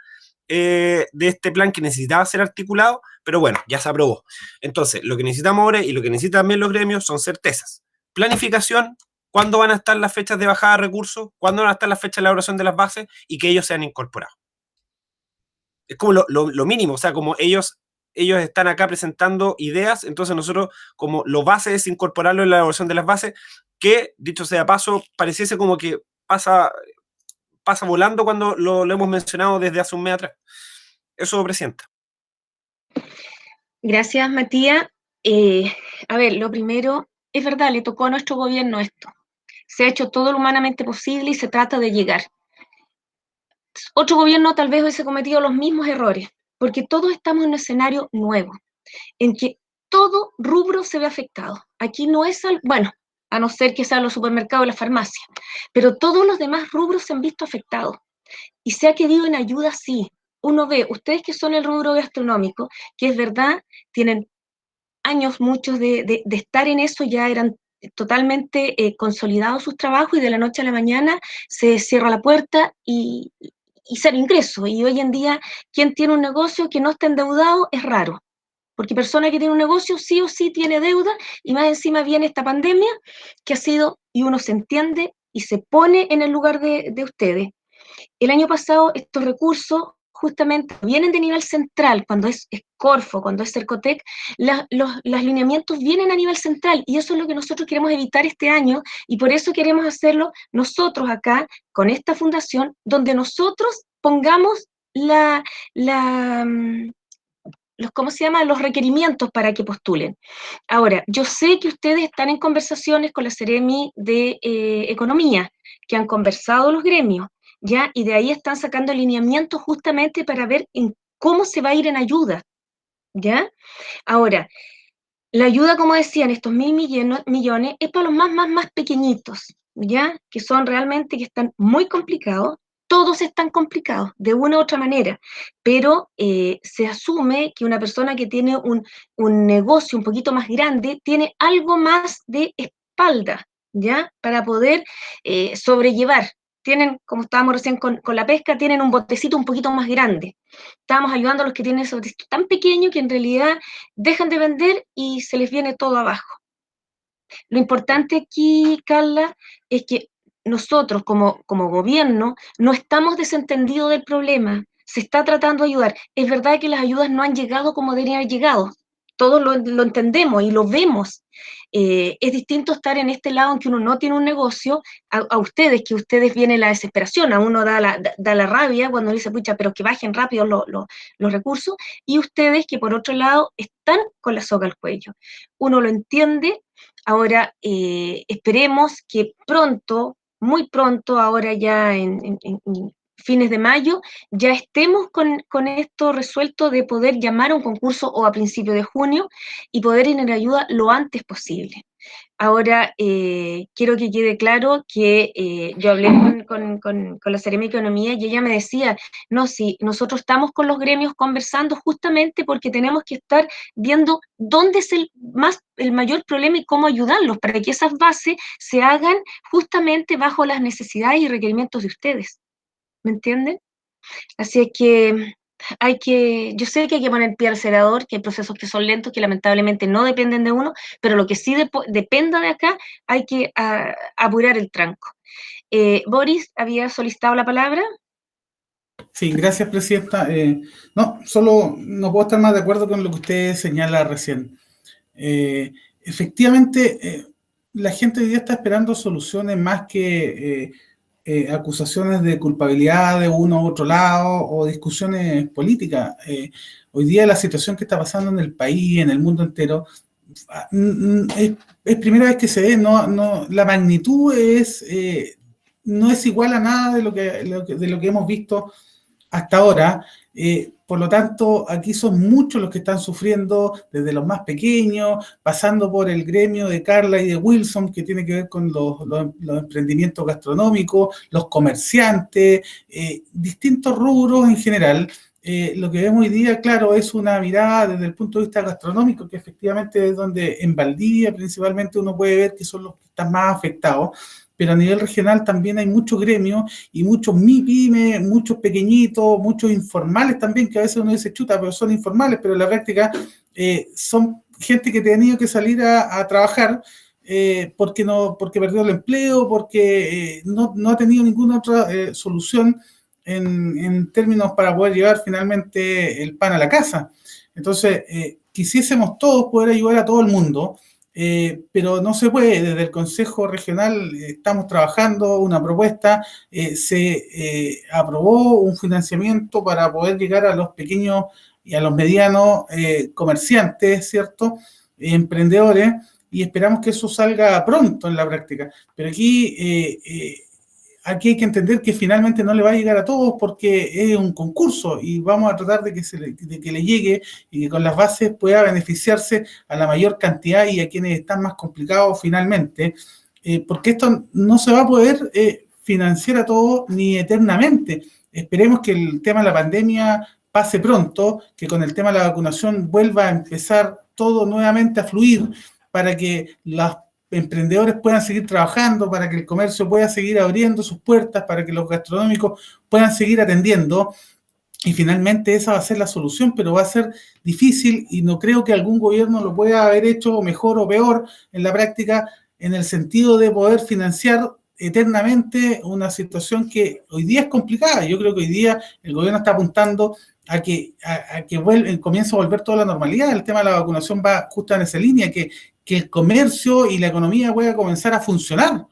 de este plan que necesitaba ser articulado, pero bueno, ya se aprobó. Entonces, lo que necesitamos ahora, y lo que necesitan también los gremios, son certezas. Planificación, cuándo van a estar las fechas de bajada de recursos, cuándo van a estar las fechas de elaboración de las bases, y que ellos sean incorporados. Es como lo mínimo, o sea, como ellos están acá presentando ideas, entonces nosotros, como lo base es incorporarlo en la elaboración de las bases, que, dicho sea paso, pareciese como que pasa volando cuando lo hemos mencionado desde hace un mes atrás. Eso, Presidenta. Gracias, Matías. A ver, lo primero, es verdad, le tocó a nuestro gobierno esto. Se ha hecho todo lo humanamente posible y se trata de llegar. Otro gobierno tal vez hubiese cometido los mismos errores, porque todos estamos en un escenario nuevo, en que todo rubro se ve afectado. Aquí no es, bueno, a no ser que sean los supermercados y las farmacias, pero todos los demás rubros se han visto afectados. Y se ha querido en ayuda, sí. Uno ve, ustedes que son el rubro gastronómico, que es verdad, tienen años muchos de estar en eso, ya eran totalmente consolidados sus trabajos, y de la noche a la mañana se cierra la puerta y cero ingreso. Y hoy en día, quien tiene un negocio que no está endeudado es raro, porque persona que tiene un negocio sí o sí tiene deuda, y más encima viene esta pandemia que ha sido, y uno se entiende y se pone en el lugar de ustedes. El año pasado estos recursos justamente vienen de nivel central, cuando es Corfo, cuando es Cercotec, los lineamientos vienen a nivel central, y eso es lo que nosotros queremos evitar este año, y por eso queremos hacerlo nosotros acá, con esta fundación, donde nosotros pongamos ¿cómo se llama? Los requerimientos para que postulen. Ahora, yo sé que ustedes están en conversaciones con la Seremi de Economía, que han conversado los gremios, ¿ya? Y de ahí están sacando lineamientos justamente para ver en cómo se va a ir en ayuda, ¿ya? Ahora, la ayuda, como decían, estos 1.000 millones, es para los más pequeñitos, ¿ya? Que son realmente, que están muy complicados. Todos están complicados, de una u otra manera, pero se asume que una persona que tiene un negocio un poquito más grande tiene algo más de espalda, ¿ya? Para poder sobrellevar. Tienen, como estábamos recién con la pesca, tienen un botecito un poquito más grande. Estamos ayudando a los que tienen ese botecito tan pequeño que en realidad dejan de vender y se les viene todo abajo. Lo importante aquí, Carla, es que nosotros como gobierno no estamos desentendidos del problema, se está tratando de ayudar. Es verdad que las ayudas no han llegado como deberían haber llegado, todos lo entendemos y lo vemos. Es distinto estar en este lado en que uno no tiene un negocio, a ustedes, que ustedes viene la desesperación, a uno da la rabia cuando dice, pucha, pero que bajen rápido los recursos, y ustedes que por otro lado están con la soga al cuello. Uno lo entiende. Ahora, esperemos que pronto, muy pronto, ahora ya en fines de mayo, ya estemos con esto resuelto de poder llamar a un concurso o a principios de junio y poder ir en ayuda lo antes posible. Ahora, quiero que quede claro que yo hablé con la Seremi de Economía y ella me decía, no, sí, nosotros estamos con los gremios conversando justamente porque tenemos que estar viendo dónde es el mayor problema y cómo ayudarlos para que esas bases se hagan justamente bajo las necesidades y requerimientos de ustedes. ¿Me entienden? Así es que yo sé que hay que poner pie al acelerador, que hay procesos que son lentos, que lamentablemente no dependen de uno, pero lo que sí dependa de acá, hay que apurar el tranco. Boris, ¿había solicitado la palabra? Sí, gracias, Presidenta. No, solo no puedo estar más de acuerdo con lo que usted señala recién. Efectivamente, la gente hoy día está esperando soluciones más que acusaciones de culpabilidad de uno u otro lado o discusiones políticas. Hoy día la situación que está pasando en el país, en el mundo entero, es primera vez que se ve, la magnitud no es igual a nada de lo que hemos visto hasta ahora. Por lo tanto, aquí son muchos los que están sufriendo, desde los más pequeños, pasando por el gremio de Carla y de Wilson, que tiene que ver con los emprendimientos gastronómicos, los comerciantes, distintos rubros en general. Lo que vemos hoy día, claro, es una mirada desde el punto de vista gastronómico, que efectivamente es donde en Valdivia principalmente uno puede ver que son los que están más afectados, pero a nivel regional también hay muchos gremios y muchos MIPYME, muchos pequeñitos, muchos informales también, que a veces uno dice chuta, pero son informales, pero en la práctica son gente que ha tenido que salir a trabajar porque perdió el empleo, porque no ha tenido ninguna otra solución en términos para poder llevar finalmente el pan a la casa. Entonces, quisiésemos todos poder ayudar a todo el mundo, pero no se puede. Desde el Consejo Regional estamos trabajando una propuesta, se aprobó un financiamiento para poder llegar a los pequeños y a los medianos comerciantes, ¿cierto? Emprendedores, y esperamos que eso salga pronto en la práctica. Pero aquí hay que entender que finalmente no le va a llegar a todos porque es un concurso y vamos a tratar de que le llegue y que con las bases pueda beneficiarse a la mayor cantidad y a quienes están más complicados finalmente, porque esto no se va a poder financiar a todos ni eternamente. Esperemos que el tema de la pandemia pase pronto, que con el tema de la vacunación vuelva a empezar todo nuevamente a fluir para que las emprendedores puedan seguir trabajando, para que el comercio pueda seguir abriendo sus puertas, para que los gastronómicos puedan seguir atendiendo, y finalmente esa va a ser la solución, pero va a ser difícil y no creo que algún gobierno lo pueda haber hecho mejor o peor en la práctica, en el sentido de poder financiar eternamente una situación que hoy día es complicada. Yo creo que hoy día el gobierno está apuntando a que comience a volver toda la normalidad. El tema de la vacunación va justo en esa línea, que el comercio y la economía pueda comenzar a funcionar.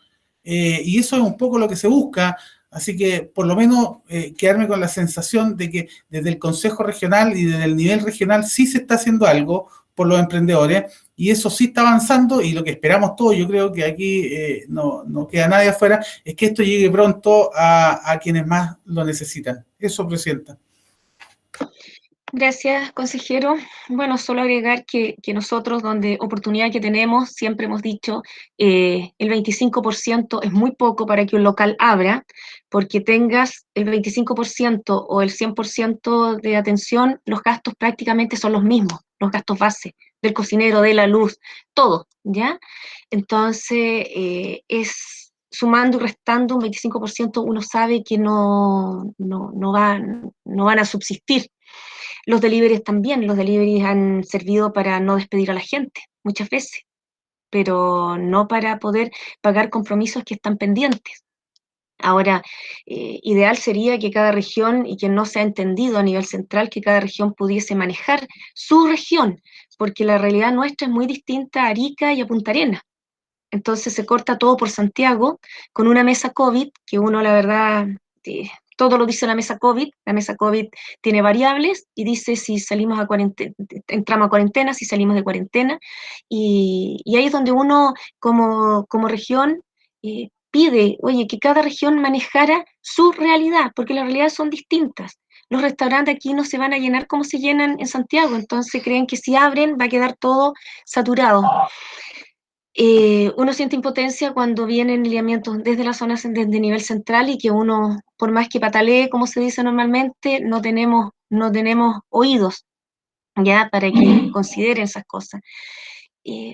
Y eso es un poco lo que se busca. Así que por lo menos quedarme con la sensación de que desde el Consejo Regional y desde el nivel regional sí se está haciendo algo por los emprendedores y eso sí está avanzando y lo que esperamos todos, yo creo que aquí no queda nadie afuera, es que esto llegue pronto a quienes más lo necesitan. Eso, Presidenta. Gracias, consejero. Bueno, solo agregar que nosotros, donde oportunidad que tenemos, siempre hemos dicho, el 25% es muy poco para que un local abra, porque tengas el 25% o el 100% de atención, los gastos prácticamente son los mismos, los gastos base, del cocinero, de la luz, todo, ¿ya? Entonces, es sumando y restando un 25%, uno sabe que no van a subsistir. Los deliveries también, los deliveries han servido para no despedir a la gente muchas veces, pero no para poder pagar compromisos que están pendientes. Ahora, ideal sería que cada región, y que no se ha entendido a nivel central, que cada región pudiese manejar su región, porque la realidad nuestra es muy distinta a Arica y a Punta Arenas. Entonces se corta todo por Santiago con una mesa COVID, que uno la verdad, todo lo dice la mesa COVID tiene variables y dice si salimos a cuarentena, entramos a cuarentena, si salimos de cuarentena, y ahí es donde uno como región pide, oye, que cada región manejara su realidad, porque las realidades son distintas. Los restaurantes aquí no se van a llenar como se llenan en Santiago, entonces creen que si abren va a quedar todo saturado. Uno siente impotencia cuando vienen lineamientos desde las zonas de nivel central y que uno, por más que patalee, como se dice normalmente, no tenemos oídos ya para que consideren esas cosas.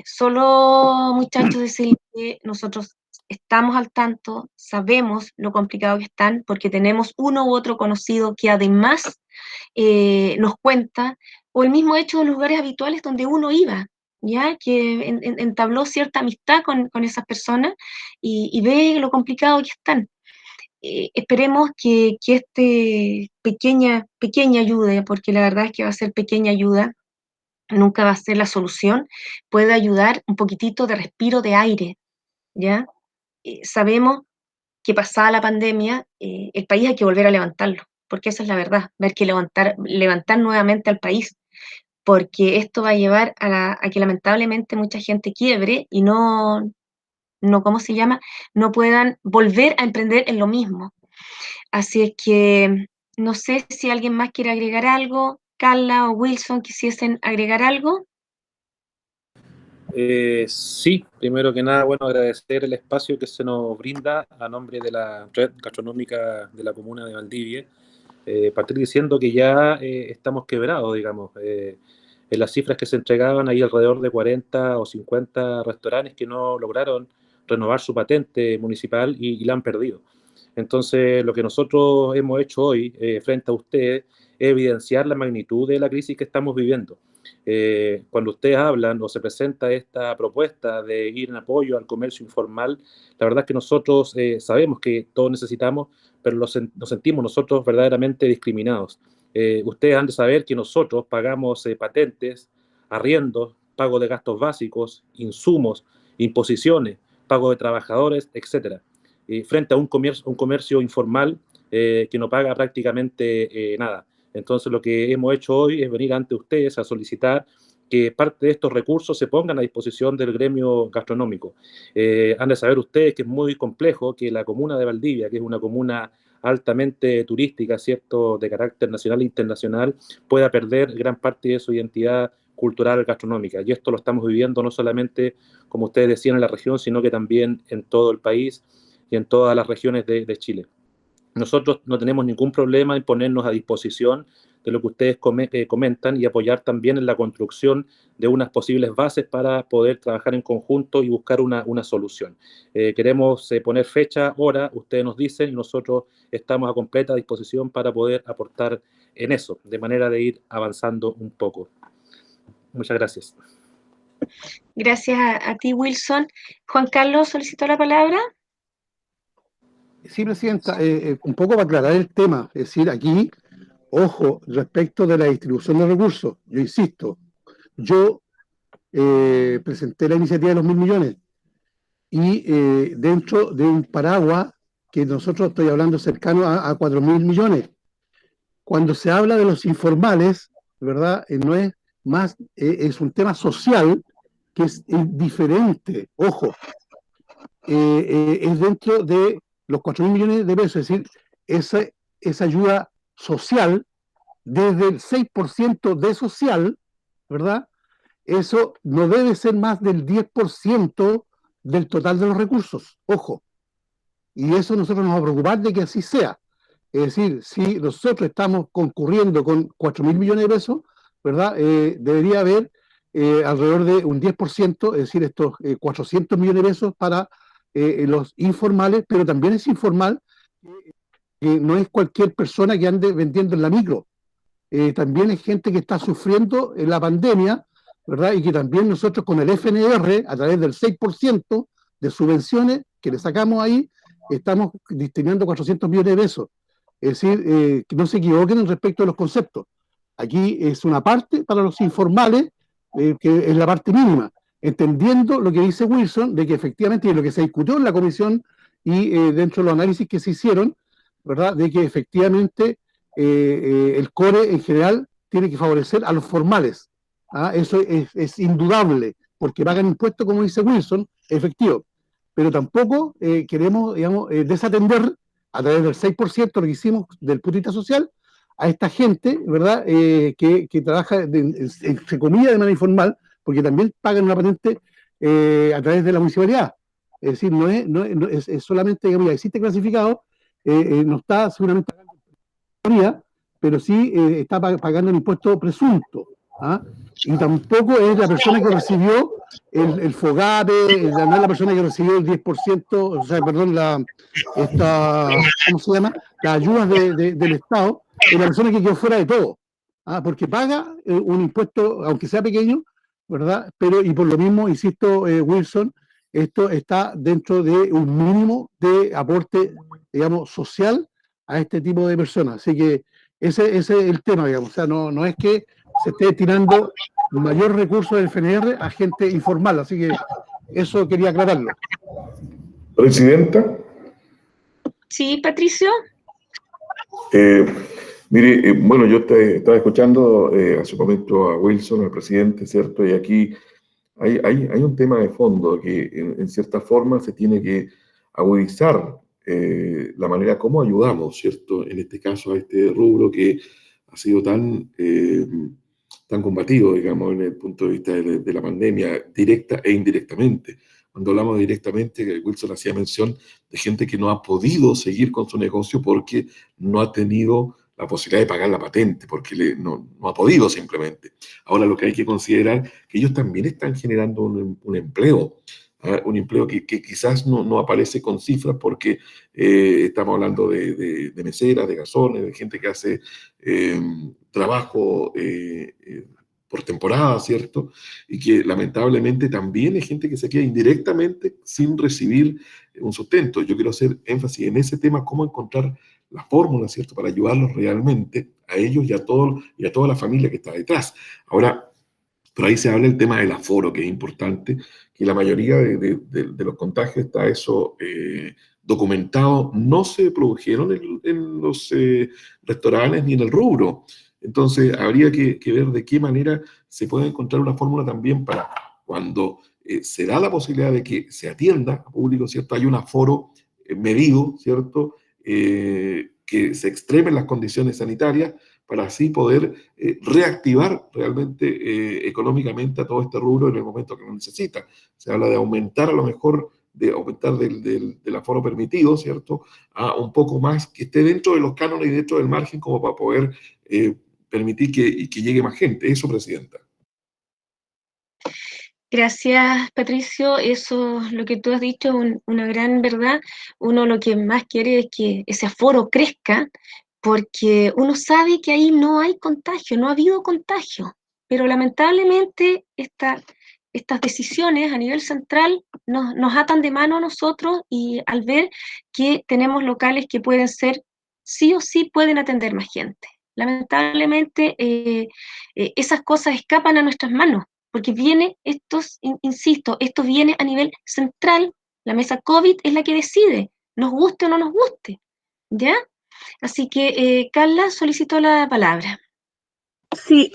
Solo, muchachos, decir que nosotros estamos al tanto, sabemos lo complicado que están, porque tenemos uno u otro conocido que además nos cuenta, o el mismo hecho de los lugares habituales donde uno iba, ¿ya? Que entabló cierta amistad con esas personas y ve lo complicado que están. Esperemos que este pequeña ayuda, porque la verdad es que va a ser pequeña ayuda, nunca va a ser la solución, puede ayudar un poquitito de respiro de aire, ¿ya? Sabemos que pasada la pandemia, el país hay que volver a levantarlo, porque esa es la verdad, ver que levantar nuevamente al país, porque esto va a llevar a que lamentablemente mucha gente quiebre y no, ¿cómo se llama? No puedan volver a emprender en lo mismo. Así es que no sé si alguien más quiere agregar algo, Carla o Wilson quisiesen agregar algo. Sí, primero que nada, bueno, agradecer el espacio que se nos brinda a nombre de la red gastronómica de la comuna de Valdivia. Partir diciendo que ya estamos quebrados, digamos. En las cifras que se entregaban, hay alrededor de 40 o 50 restaurantes que no lograron renovar su patente municipal y la han perdido. Entonces, lo que nosotros hemos hecho hoy frente a ustedes es evidenciar la magnitud de la crisis que estamos viviendo. Cuando ustedes hablan o se presenta esta propuesta de ir en apoyo al comercio informal, la verdad es que nosotros sabemos que todos necesitamos, pero nos sentimos nosotros verdaderamente discriminados. Ustedes han de saber que nosotros pagamos patentes, arriendos, pago de gastos básicos, insumos, imposiciones, pago de trabajadores, etcétera. Frente a un comercio informal que no paga prácticamente nada. Entonces, lo que hemos hecho hoy es venir ante ustedes a solicitar que parte de estos recursos se pongan a disposición del gremio gastronómico. Han de saber ustedes que es muy complejo que la comuna de Valdivia, que es una comuna altamente turística, ¿cierto?, de carácter nacional e internacional, pueda perder gran parte de su identidad cultural gastronómica. Y esto lo estamos viviendo no solamente, como ustedes decían, en la región, sino que también en todo el país y en todas las regiones de Chile. Nosotros no tenemos ningún problema en ponernos a disposición de lo que ustedes comentan y apoyar también en la construcción de unas posibles bases para poder trabajar en conjunto y buscar una solución. Queremos poner fecha, hora, ustedes nos dicen, y nosotros estamos a completa disposición para poder aportar en eso, de manera de ir avanzando un poco. Muchas gracias. Gracias a ti, Wilson. Juan Carlos solicitó la palabra. Sí, Presidenta, un poco para aclarar el tema, es decir, aquí, ojo, respecto de la distribución de recursos, yo insisto, yo presenté la iniciativa de los 1.000 millones y dentro de un paraguas que nosotros estoy hablando cercano a 4.000 millones. Cuando se habla de los informales, ¿verdad? No es más, es un tema social que es diferente, ojo, es dentro de los 4.000 millones de pesos, es decir, esa ayuda social, desde el 6% de social, ¿verdad? Eso no debe ser más del 10% del total de los recursos, ojo. Y eso nosotros nos va a preocupar de que así sea. Es decir, si nosotros estamos concurriendo con 4.000 millones de pesos, ¿verdad? Debería haber alrededor de un 10%, es decir, estos 400 millones de pesos para los informales, pero también es informal, que no es cualquier persona que ande vendiendo en la micro. También es gente que está sufriendo en la pandemia, ¿verdad? Y que también nosotros con el FNR, a través del 6% de subvenciones que le sacamos ahí, estamos destinando 400 millones de pesos. Es decir, que no se equivoquen respecto a los conceptos. Aquí es una parte para los informales, que es la parte mínima, entendiendo lo que dice Wilson, de que efectivamente, y lo que se discutió en la comisión y dentro de los análisis que se hicieron, ¿verdad? De que efectivamente el core en general tiene que favorecer a los formales. ¿Ah? Eso es indudable, porque pagan impuestos, como dice Wilson, efectivo. Pero tampoco queremos, digamos, desatender a través del 6% lo que hicimos del putita social a esta gente, ¿verdad? Que trabaja, entre comillas, de manera informal, porque también pagan una patente a través de la municipalidad. Es decir, no es solamente, digamos, ya existe clasificado, no está seguramente pagando, pero sí está pagando un impuesto presunto. ¿Ah? Y tampoco es la persona que recibió el FOGAPE, no es la persona que recibió el 10%, o sea, perdón, ¿cómo se llama? Las ayudas del Estado, es la persona que quedó fuera de todo. ¿Ah? Porque paga un impuesto, aunque sea pequeño, ¿verdad? Pero, y por lo mismo, insisto, Wilson, esto está dentro de un mínimo de aporte, digamos, social a este tipo de personas. Así que ese es el tema, digamos. O sea, no es que se esté tirando mayor recurso del FNR a gente informal. Así que eso quería aclararlo. Presidenta. Sí, Patricio. Mire, bueno, yo estaba escuchando hace un momento a Wilson, al presidente, ¿cierto? Y aquí hay un tema de fondo que en cierta forma se tiene que agudizar la manera como ayudamos, ¿cierto? En este caso a este rubro que ha sido tan combatido, digamos, en el punto de vista de la pandemia, directa e indirectamente. Cuando hablamos directamente, Wilson hacía mención de gente que no ha podido seguir con su negocio porque no ha tenido la posibilidad de pagar la patente, porque no ha podido simplemente. Ahora lo que hay que considerar que ellos también están generando un empleo, un empleo que quizás no aparece con cifras porque estamos hablando de meseras, de garzones, de gente que hace trabajo por temporada, ¿cierto? Y que lamentablemente también hay gente que se queda indirectamente sin recibir un sustento. Yo quiero hacer énfasis en ese tema, cómo encontrar la fórmula, ¿cierto?, para ayudarlos realmente a ellos y a toda la familia que está detrás. Ahora, por ahí se habla el tema del aforo, que es importante, que la mayoría de los contagios está eso documentado, no se produjeron en los restaurantes ni en el rubro. Entonces, habría que ver de qué manera se puede encontrar una fórmula también para cuando se da la posibilidad de que se atienda a público, ¿cierto? Hay un aforo medido, ¿cierto? Que se extremen las condiciones sanitarias para así poder reactivar realmente económicamente a todo este rubro en el momento que lo necesita. Se habla de aumentar a lo mejor, de aumentar del aforo permitido, ¿cierto?, a un poco más que esté dentro de los cánones y dentro del margen como para poder permitir que llegue más gente. Eso, Presidenta. Gracias, Patricio. Eso, lo que tú has dicho, una gran verdad. Uno lo que más quiere es que ese aforo crezca, porque uno sabe que ahí no hay contagio, no ha habido contagio, pero lamentablemente estas decisiones a nivel central nos atan de mano a nosotros, y al ver que tenemos locales que pueden ser, sí o sí pueden atender más gente. Lamentablemente esas cosas escapan a nuestras manos, porque insisto, esto viene a nivel central. La mesa COVID es la que decide nos guste o no nos guste, ¿ya? Así que, Carla solicitó la palabra. Sí,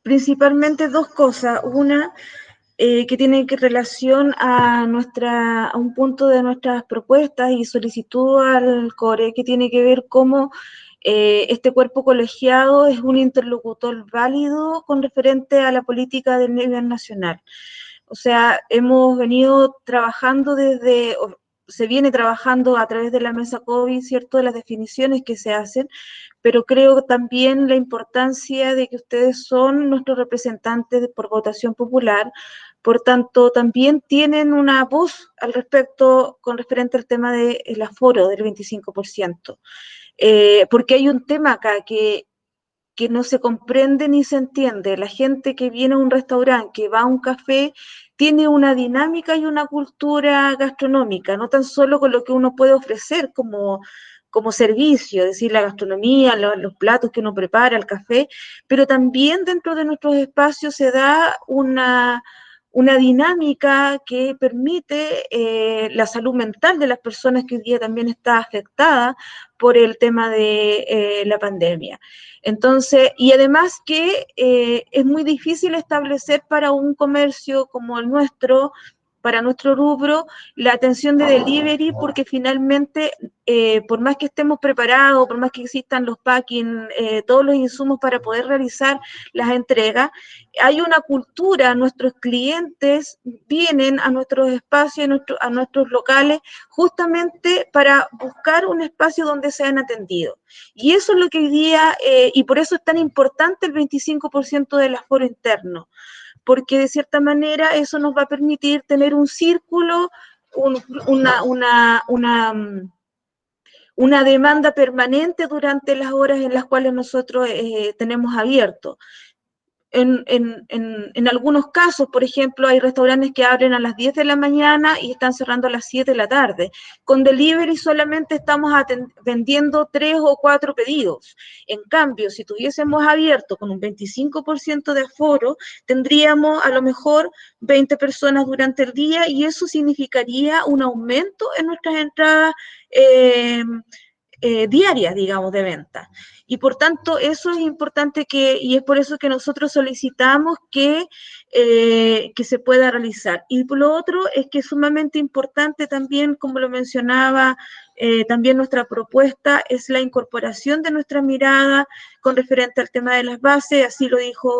principalmente dos cosas. Una, que tiene que relación a un punto de nuestras propuestas y solicitud al CORE, que tiene que ver cómo este cuerpo colegiado es un interlocutor válido con referente a la política del nivel nacional. O sea, hemos venido trabajando se viene trabajando a través de la mesa COVID, ¿cierto?, de las definiciones que se hacen, pero creo también la importancia de que ustedes son nuestros representantes por votación popular, por tanto, también tienen una voz al respecto con referente al tema del aforo del 25%, porque hay un tema acá que no se comprende ni se entiende. La gente que viene a un restaurante, que va a un café, tiene una dinámica y una cultura gastronómica, no tan solo con lo que uno puede ofrecer como servicio, es decir, la gastronomía, los platos que uno prepara, el café, pero también dentro de nuestros espacios se da una dinámica que permite la salud mental de las personas que hoy día también está afectada por el tema de la pandemia. Entonces, y además que es muy difícil establecer para un comercio como el nuestro, para nuestro rubro, la atención de delivery, porque finalmente, por más que estemos preparados, por más que existan los packing, todos los insumos para poder realizar las entregas, hay una cultura, nuestros clientes vienen a nuestros espacios, a nuestros locales, justamente para buscar un espacio donde sean atendidos. Y eso es lo que hoy día, y por eso es tan importante el 25% del aforo interno, porque de cierta manera eso nos va a permitir tener un círculo, una demanda permanente durante las horas en las cuales nosotros tenemos abierto. En algunos casos, por ejemplo, hay restaurantes que abren a las 10 de la mañana y están cerrando a las 7 de la tarde. Con delivery solamente estamos vendiendo 3 o 4 pedidos. En cambio, si tuviésemos abierto con un 25% de aforo, tendríamos a lo mejor 20 personas durante el día y eso significaría un aumento en nuestras entradas diarias, digamos, de venta. Y por tanto, eso es importante y es por eso que nosotros solicitamos que se pueda realizar. Y por lo otro es que es sumamente importante también, como lo mencionaba, también nuestra propuesta es la incorporación de nuestra mirada con referente al tema de las bases, así lo dijo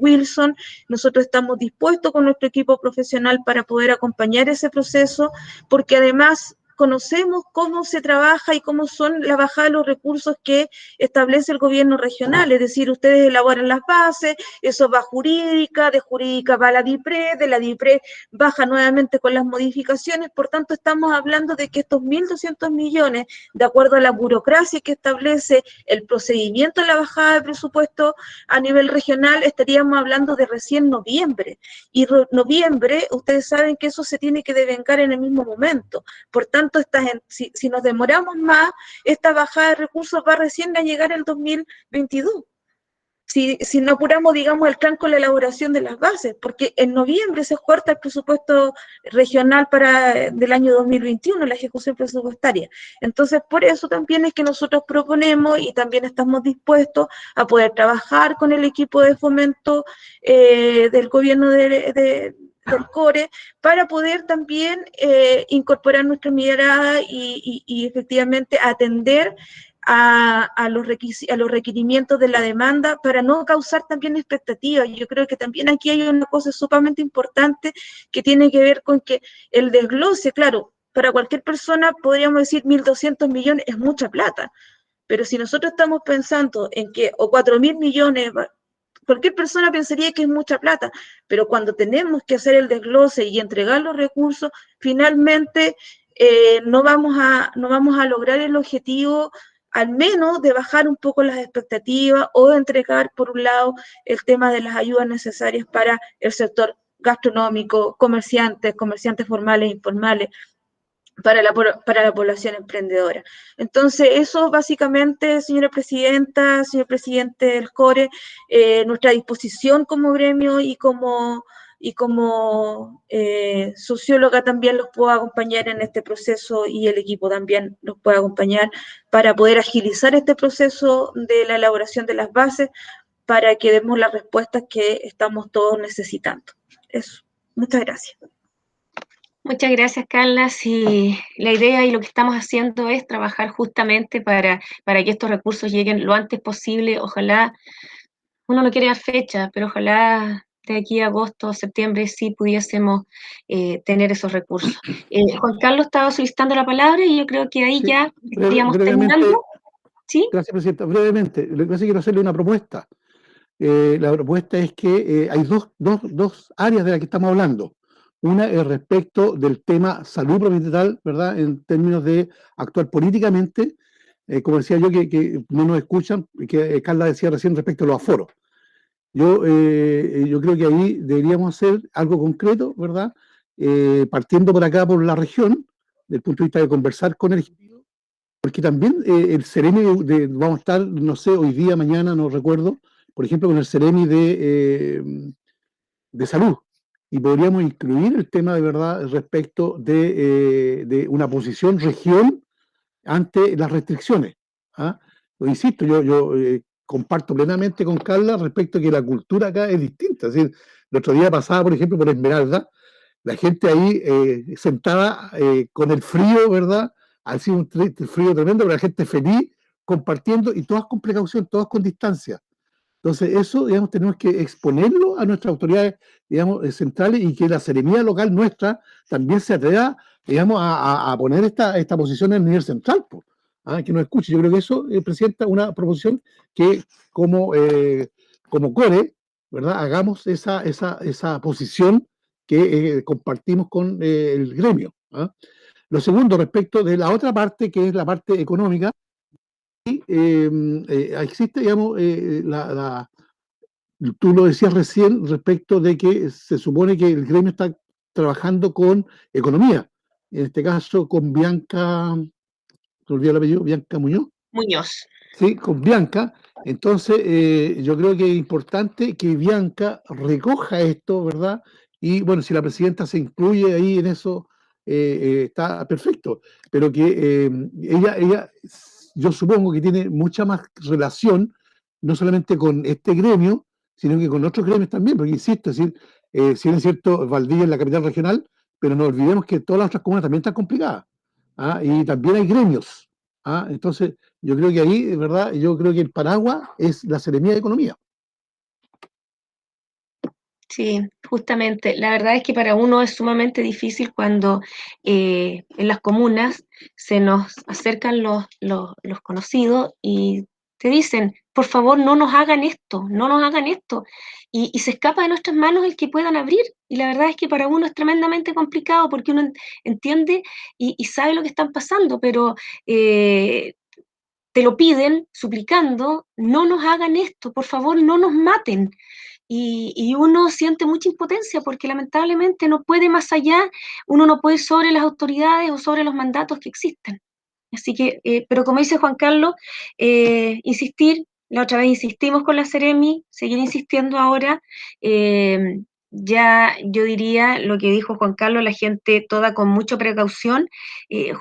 Wilson. Nosotros estamos dispuestos con nuestro equipo profesional para poder acompañar ese proceso, porque además conocemos cómo se trabaja y cómo son la bajada de los recursos que establece el gobierno regional, es decir, ustedes elaboran las bases, eso va a jurídica, de jurídica va a la DIPRE, de la DIPRE baja nuevamente con las modificaciones, por tanto estamos hablando de que estos 1.200 millones, de acuerdo a la burocracia que establece el procedimiento de la bajada de presupuesto a nivel regional, estaríamos hablando de recién noviembre, y noviembre, ustedes saben que eso se tiene que devengar en el mismo momento, por tanto, si nos demoramos más, esta bajada de recursos va recién a llegar el 2022. Si no apuramos, digamos, el plan con la elaboración de las bases, porque en noviembre se corta el presupuesto regional del año 2021, la ejecución presupuestaria. Entonces, por eso también es que nosotros proponemos y también estamos dispuestos a poder trabajar con el equipo de fomento del gobierno del CORE, para poder también incorporar nuestra mirada y efectivamente atender a los requerimientos de la demanda para no causar también expectativas. Yo creo que también aquí hay una cosa sumamente importante que tiene que ver con que el desglose, claro, para cualquier persona podríamos decir 1.200 millones es mucha plata, pero si nosotros estamos pensando en que, o 4.000 millones, cualquier persona pensaría que es mucha plata, pero cuando tenemos que hacer el desglose y entregar los recursos, finalmente no vamos a lograr el objetivo, al menos de bajar un poco las expectativas o de entregar, por un lado, el tema de las ayudas necesarias para el sector gastronómico, comerciantes formales e informales, para la población emprendedora. Entonces, eso básicamente, señora presidenta, señor presidente del CORE, nuestra disposición como gremio y como y como socióloga también los puedo acompañar en este proceso y el equipo también los puede acompañar para poder agilizar este proceso de la elaboración de las bases para que demos las respuestas que estamos todos necesitando. Eso. Muchas gracias. Muchas gracias, Carla. Sí, la idea y lo que estamos haciendo es trabajar justamente para que estos recursos lleguen lo antes posible. Ojalá, uno no quiere dar fecha, pero ojalá de aquí a agosto, septiembre, sí pudiésemos tener esos recursos. Juan Carlos estaba solicitando la palabra y yo creo que ahí Sí, ya estaríamos terminando. ¿Sí? Gracias, Presidenta. Brevemente, lo que pasa es que quiero hacerle una propuesta. La propuesta es que hay dos áreas de las que estamos hablando. Una es respecto del tema salud propietaria, ¿verdad? En términos de actuar políticamente, como decía yo, que no nos escuchan, que Carla decía recién respecto a los aforos. Yo creo que ahí deberíamos hacer algo concreto, ¿verdad? Partiendo por acá, por la región, desde el punto de vista de conversar con el Ejecutivo, porque también el Ceremi, vamos a estar, no sé, hoy día, mañana, no recuerdo, por ejemplo, con el Ceremi de salud. Y podríamos incluir el tema de verdad respecto de una posición región ante las restricciones. ¿Ah? Lo insisto, yo comparto plenamente con Carla respecto a que la cultura acá es distinta. Es decir, el otro día pasaba, por ejemplo, por Esmeralda, la gente ahí sentada con el frío, ¿verdad? Ha sido un frío tremendo, pero la gente feliz, compartiendo, y todas con precaución, todas con distancia. Entonces, eso, digamos, tenemos que exponerlo a nuestras autoridades, digamos, centrales, y que la seremía local nuestra también se atreva, digamos, a poner esta posición en el nivel central, pues, que nos escuche. Yo creo que eso presenta una proposición que, como CORE, ¿verdad?, hagamos esa posición que compartimos con el gremio. Lo segundo, respecto de la otra parte, que es la parte económica, existe, digamos, tú lo decías recién respecto de que se supone que el gremio está trabajando con economía, en este caso con Bianca, ¿te olvidé el apellido? Bianca Muñoz. Muñoz. Sí, con Bianca. Entonces, yo creo que es importante que Bianca recoja esto, ¿verdad? Y bueno, si la presidenta se incluye ahí en eso, está perfecto. Pero que ella, yo supongo que tiene mucha más relación, no solamente con este gremio, sino que con otros gremios también, porque insisto, es decir, si bien es cierto, Valdivia es la capital regional, pero no olvidemos que todas las otras comunas también están complicadas. Y también hay gremios. Entonces, yo creo que ahí, ¿verdad? Yo creo que el paraguas es la Seremía de Economía. Sí, justamente. La verdad es que para uno es sumamente difícil cuando en las comunas se nos acercan los conocidos y te dicen, por favor, no nos hagan esto, no nos hagan esto. Y se escapa de nuestras manos el que puedan abrir. Y la verdad es que para uno es tremendamente complicado porque uno entiende y sabe lo que están pasando, pero te lo piden suplicando, no nos hagan esto, por favor, no nos maten. Y uno siente mucha impotencia porque lamentablemente no puede más allá, uno no puede sobre las autoridades o sobre los mandatos que existen. Así que, pero como dice Juan Carlos, insistir, la otra vez insistimos con la Seremi, seguir insistiendo ahora, ya yo diría lo que dijo Juan Carlos, la gente toda con mucha precaución,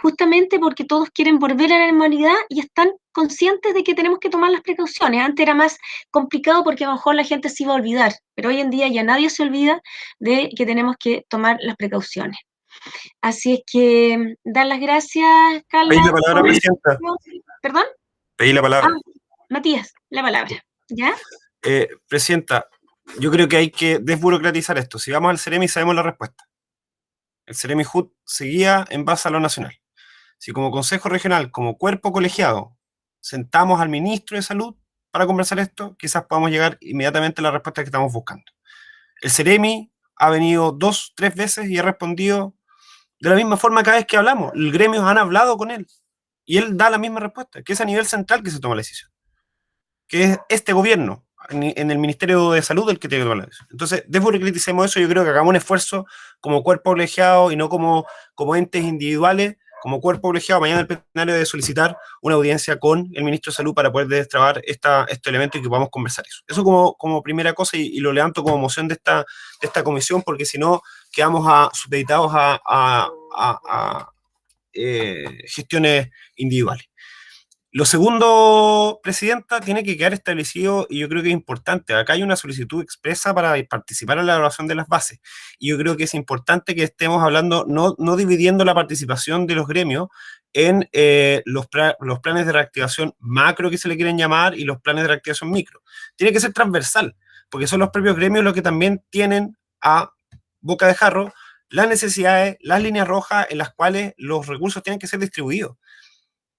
justamente porque todos quieren volver a la normalidad y están conscientes de que tenemos que tomar las precauciones. Antes era más complicado porque a lo mejor la gente se iba a olvidar, pero hoy en día ya nadie se olvida de que tenemos que tomar las precauciones. Así es que dar las gracias, Carla. Pedí la palabra, Presidenta. ¿Perdón? Pedí la palabra. Matías, la palabra. ¿Ya? Presidenta, yo creo que hay que desburocratizar esto. Si vamos al Ceremi sabemos la respuesta. El Ceremi HUT seguía en base a lo nacional. Si como Consejo Regional, como cuerpo colegiado, sentamos al ministro de Salud para conversar esto, quizás podamos llegar inmediatamente a la respuesta que estamos buscando. El Ceremi ha venido 2, 3 veces y ha respondido de la misma forma cada vez que hablamos. El gremio han hablado con él y él da la misma respuesta, que es a nivel central que se toma la decisión, que es este gobierno, en el Ministerio de Salud, el que tiene que tomar la decisión. Entonces, desburocraticemos eso. Yo creo que hagamos un esfuerzo como cuerpo colegiado y no como entes individuales como cuerpo colegiado, mañana el plenario de solicitar una audiencia con el ministro de Salud para poder destrabar este elemento y que podamos conversar eso. Eso como primera cosa, y lo levanto como moción de esta comisión, porque si no quedamos supeditados a gestiones individuales. Lo segundo, Presidenta, tiene que quedar establecido, y yo creo que es importante, acá hay una solicitud expresa para participar en la elaboración de las bases, y yo creo que es importante que estemos hablando, no dividiendo la participación de los gremios en los planes de reactivación macro, que se le quieren llamar, y los planes de reactivación micro. Tiene que ser transversal, porque son los propios gremios los que también tienen a boca de jarro las necesidades, las líneas rojas en las cuales los recursos tienen que ser distribuidos.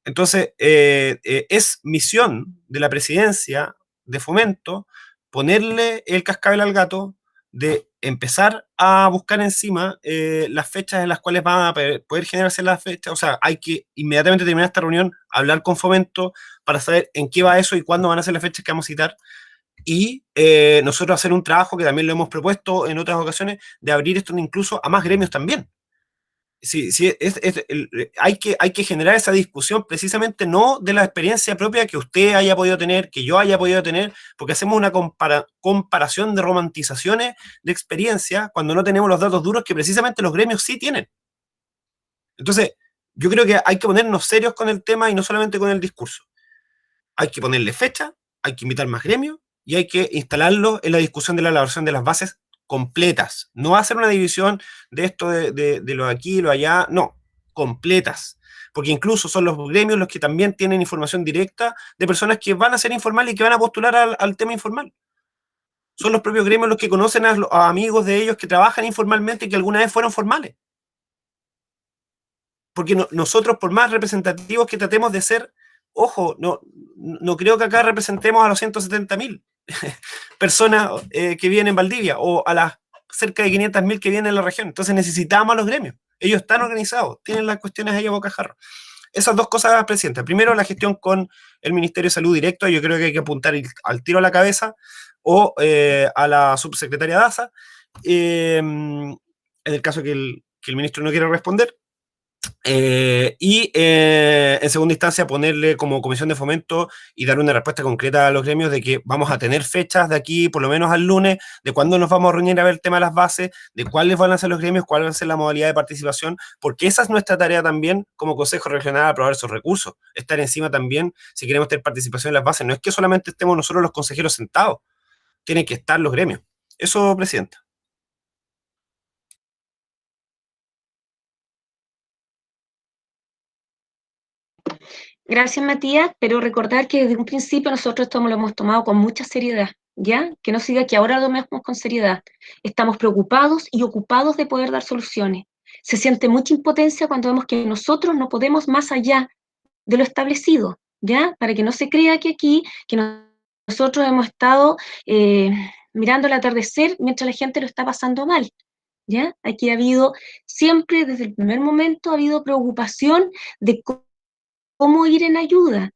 Entonces, es misión de la presidencia de Fomento ponerle el cascabel al gato de empezar a buscar encima las fechas en las cuales van a poder generarse las fechas. O sea, hay que inmediatamente terminar esta reunión, hablar con Fomento para saber en qué va eso y cuándo van a ser las fechas que vamos a citar. Y nosotros hacer un trabajo que también lo hemos propuesto en otras ocasiones, de abrir esto incluso a más gremios también. Sí, sí, hay que generar esa discusión precisamente no de la experiencia propia que usted haya podido tener, que yo haya podido tener, porque hacemos una comparación de romantizaciones de experiencia cuando no tenemos los datos duros que precisamente los gremios sí tienen. Entonces, yo creo que hay que ponernos serios con el tema y no solamente con el discurso. Hay que ponerle fecha, hay que invitar más gremios y hay que instalarlo en la discusión de la elaboración de las bases completas. No hacer una división de esto de lo de aquí y lo allá, no, completas. Porque incluso son los gremios los que también tienen información directa de personas que van a ser informales y que van a postular al tema informal. Son los propios gremios los que conocen a amigos de ellos que trabajan informalmente y que alguna vez fueron formales. Porque nosotros, por más representativos que tratemos de ser, ojo, no creo que acá representemos a los 170.000 personas que viven en Valdivia o a las cerca de 500.000 que vienen en la región. Entonces necesitamos a los gremios. Ellos están organizados, tienen las cuestiones ahí a bocajarro. Esas dos cosas, Presidenta. Primero, la gestión con el Ministerio de Salud directo. Yo creo que hay que apuntar al tiro a la cabeza o a la subsecretaria Daza, en el caso que el ministro no quiera responder. En segunda instancia ponerle como comisión de fomento y dar una respuesta concreta a los gremios de que vamos a tener fechas de aquí por lo menos al lunes, de cuándo nos vamos a reunir a ver el tema de las bases, de cuáles van a ser los gremios, cuál va a ser la modalidad de participación, porque esa es nuestra tarea también como Consejo Regional, aprobar esos recursos, estar encima también si queremos tener participación en las bases. No es que solamente estemos nosotros los consejeros sentados, tienen que estar los gremios. Eso, Presidenta. Gracias, Matías, pero recordar que desde un principio nosotros esto lo hemos tomado con mucha seriedad, ¿ya? Que no siga que ahora lo tomemos con seriedad. Estamos preocupados y ocupados de poder dar soluciones. Se siente mucha impotencia cuando vemos que nosotros no podemos más allá de lo establecido, ¿ya? Para que no se crea que aquí, que nosotros hemos estado mirando el atardecer mientras la gente lo está pasando mal, ¿ya? Aquí ha habido, siempre desde el primer momento, ha habido preocupación de cómo ir en ayuda.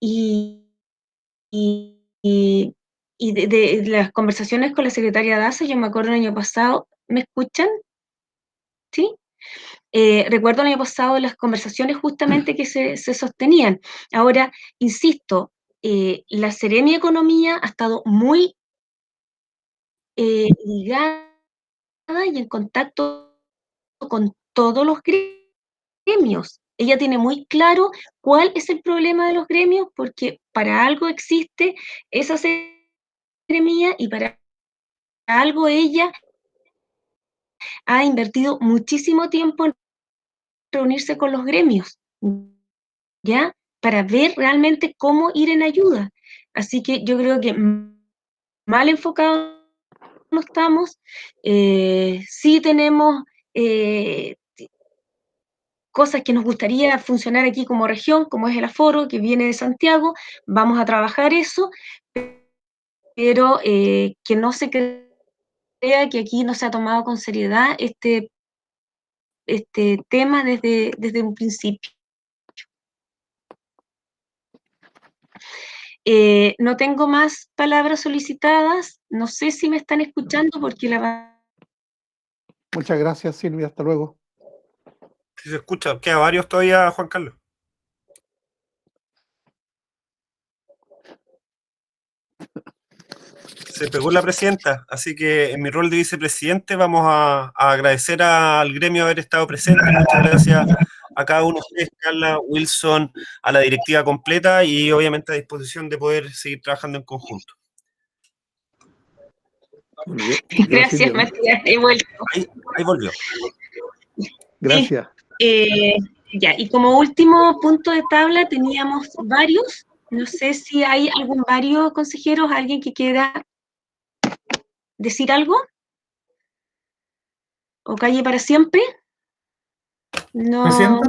Y de las conversaciones con la secretaria Daza, yo me acuerdo el año pasado, ¿me escuchan? ¿Sí? Recuerdo el año pasado las conversaciones justamente que se sostenían. Ahora, insisto, la Seremi de Economía ha estado muy ligada y en contacto con todos los gremios. Ella tiene muy claro cuál es el problema de los gremios, porque para algo existe esa seremía y para algo ella ha invertido muchísimo tiempo en reunirse con los gremios, ¿ya? Para ver realmente cómo ir en ayuda. Así que yo creo que mal enfocados no estamos, sí tenemos cosas que nos gustaría funcionar aquí como región, como es el aforo, que viene de Santiago, vamos a trabajar eso, pero que no se crea que aquí no se ha tomado con seriedad este tema desde un principio. No tengo más palabras solicitadas, no sé si me están escuchando porque la... Muchas gracias, Silvia, hasta luego. Si se escucha, queda varios todavía, Juan Carlos. Se pegó la presidenta, así que en mi rol de vicepresidente vamos a agradecer al gremio haber estado presente. Muchas gracias a cada uno de ustedes, Carla, Wilson, a la directiva completa y obviamente a disposición de poder seguir trabajando en conjunto. Gracias, Matías, he vuelto. Ahí volvió. Gracias. Ya, y como último punto de tabla teníamos varios. No sé si hay varios consejeros, alguien que quiera decir algo. ¿O calle para siempre? No. ¿Presidenta?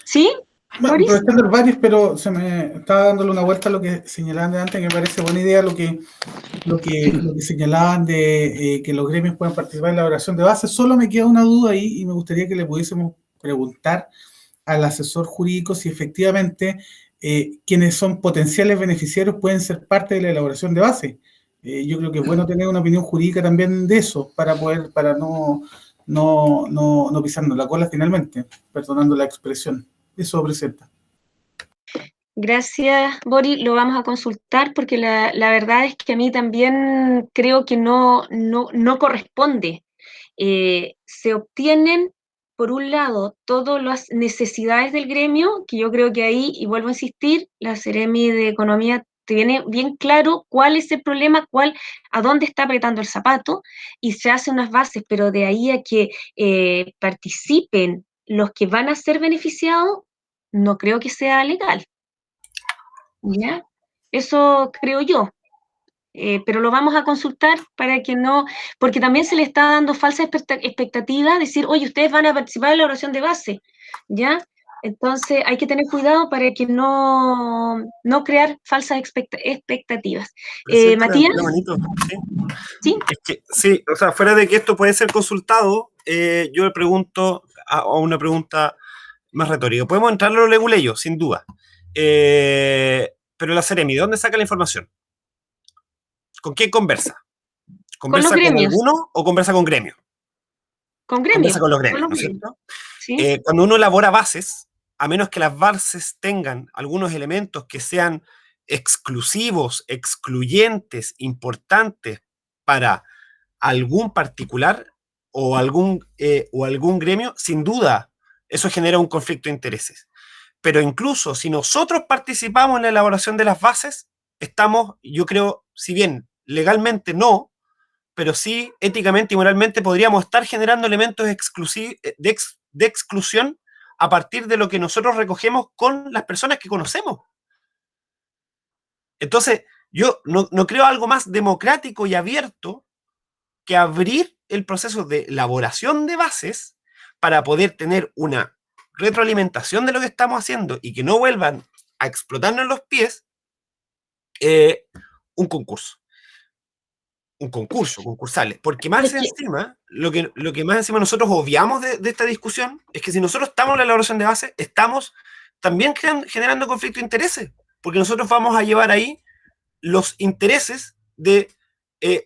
¿Sí? Bueno, aprovechando varios, pero se me estaba dándole una vuelta a lo que señalaban de antes, que me parece buena idea lo que señalaban de que los gremios puedan participar en la elaboración de bases. Solo me queda una duda ahí y me gustaría que le pudiésemos preguntar al asesor jurídico si efectivamente quienes son potenciales beneficiarios pueden ser parte de la elaboración de bases. Yo creo que es bueno tener una opinión jurídica también de eso para no pisarnos la cola finalmente, perdonando la expresión. Eso presenta. Gracias, Bori. Lo vamos a consultar porque la verdad es que a mí también creo que no corresponde. Se obtienen, por un lado, todas las necesidades del gremio, que yo creo que ahí, y vuelvo a insistir, la Seremi de Economía tiene bien claro cuál es el problema, a dónde está apretando el zapato, y se hacen unas bases, pero de ahí a que participen los que van a ser beneficiados, no creo que sea legal. ¿Ya? Eso creo yo. Pero lo vamos a consultar para que no, porque también se le está dando falsa expectativa, decir, oye, ustedes van a participar en la oración de base, ¿ya? Entonces hay que tener cuidado para que no crear falsas expectativas. Matías. ¿Sí? Es que, sí, o sea, fuera de que esto puede ser consultado, yo le pregunto a una pregunta más retórica. Podemos entrar a los leguleyos, sin duda. Pero la Seremi, ¿de dónde saca la información? ¿Con quién conversa? ¿Conversa con alguno o conversa con gremios? Con gremios. Conversa con los gremios, ¿no es cierto? Sí. Cuando uno elabora bases, a menos que las bases tengan algunos elementos que sean exclusivos, excluyentes, importantes para algún particular o algún gremio, sin duda eso genera un conflicto de intereses. Pero incluso si nosotros participamos en la elaboración de las bases, estamos, yo creo, si bien legalmente no, pero sí éticamente y moralmente podríamos estar generando elementos de exclusión a partir de lo que nosotros recogemos con las personas que conocemos. Entonces, yo no creo algo más democrático y abierto que abrir el proceso de elaboración de bases para poder tener una retroalimentación de lo que estamos haciendo y que no vuelvan a explotarnos los pies un concurso. Concursales. Porque más encima, lo que más encima nosotros obviamos de esta discusión es que si nosotros estamos en la elaboración de base, estamos también generando conflicto de intereses, porque nosotros vamos a llevar ahí los intereses de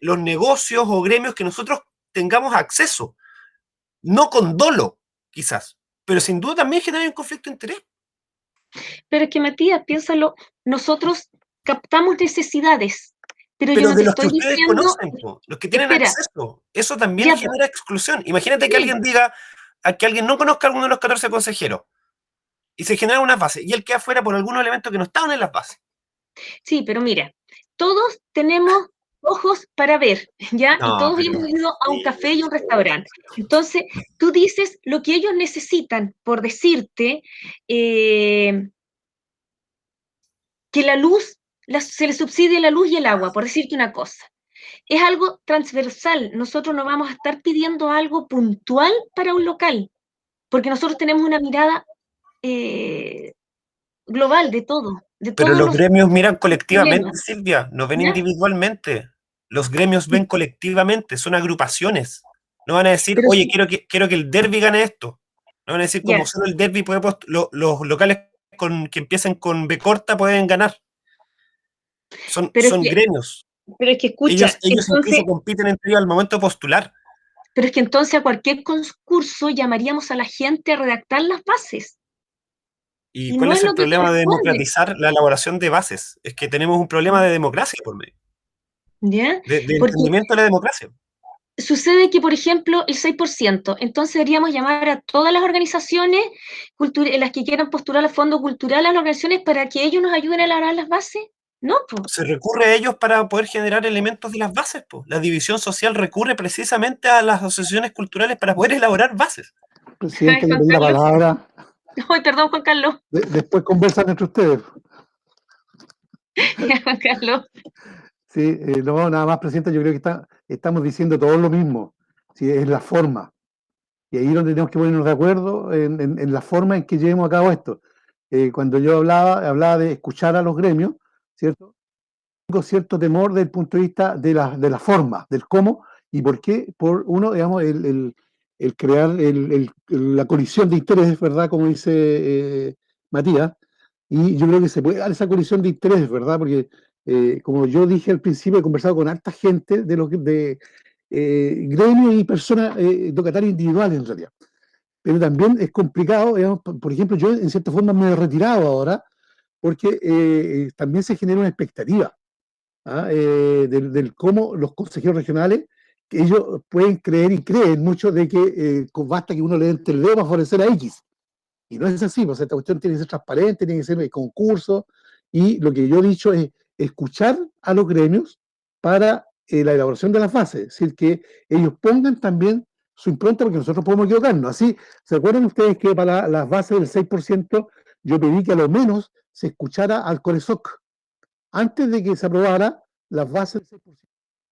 los negocios o gremios que nosotros tengamos acceso, no con dolo, quizás, pero sin duda también genera un conflicto de interés. Pero es que, Matías, piénsalo, nosotros captamos necesidades, pero yo no de te los que estoy ustedes diciendo, conocen, los que tienen acceso, eso también ya, genera exclusión. Imagínate que alguien diga, que alguien no conozca a alguno de los 14 consejeros, y se genera una base, y él queda fuera por algunos elementos que no estaban en las bases. Sí, pero mira, todos tenemos ojos para ver, ¿ya? Y todos hemos ido a un café y un restaurante. Entonces, tú dices lo que ellos necesitan, por decirte, que la luz, se les subsidie la luz y el agua, por decirte una cosa. Es algo transversal. Nosotros no vamos a estar pidiendo algo puntual para un local, porque nosotros tenemos una mirada global de todo. Pero los gremios miran colectivamente, Silvia, no ven individualmente. Los gremios ven colectivamente, son agrupaciones. No van a decir, oye, quiero que el derbi gane esto. No van a decir, como solo el derbi puede, los locales que empiecen con B corta pueden ganar. Son gremios. Pero es que escucha, ellos incluso compiten entre ellos al momento de postular. Pero es que entonces a cualquier concurso llamaríamos a la gente a redactar las bases. ¿Y Y cuál no es es el lo que problema de corresponde. democratizar la elaboración de bases? Es que tenemos un problema de democracia por medio, ¿Ya? de Porque entendimiento de la democracia. sucede que, por ejemplo, el 6%, entonces deberíamos llamar a todas las organizaciones, las que quieran postular al Fondo Cultural, a las organizaciones, para que ellos nos ayuden a elaborar las bases. No, pues. Se recurre a ellos para poder generar elementos de las bases, po. La división social recurre precisamente a las asociaciones culturales para poder elaborar bases. Presidente, le Juan pedí la Carlos. palabra. Ay, perdón, Juan Carlos. Después conversan entre ustedes. Juan Carlos. Sí, no, nada más, Presidenta, yo creo que estamos diciendo todo lo mismo. Sí, es la forma. Y ahí es donde tenemos que ponernos de acuerdo en la forma en que llevemos a cabo esto. Cuando yo hablaba de escuchar a los gremios, ¿cierto? Tengo cierto temor desde el punto de vista de la forma, del cómo y por qué. Por uno, digamos, el crear la colisión de intereses, ¿verdad? Como dice Matías. Y yo creo que se puede dar esa colisión de intereses, ¿verdad? Porque, como yo dije al principio, he conversado con harta gente de gremios y personas locatarias individuales, en realidad. Pero también es complicado, digamos, por ejemplo, yo en cierta forma me he retirado ahora porque también se genera una expectativa del cómo los consejeros regionales, que ellos pueden creer y creen mucho de que basta que uno le dé el dedo para favorecer a X. Y no es así, pues esta cuestión tiene que ser transparente, tiene que ser concurso, y lo que yo he dicho es escuchar a los gremios para la elaboración de las bases, es decir, que ellos pongan también su impronta, porque nosotros podemos equivocarnos. Así, ¿se acuerdan ustedes que para las bases del 6% yo pedí que a lo menos se escuchara al CORESOC? Antes de que se aprobara las bases del 6%,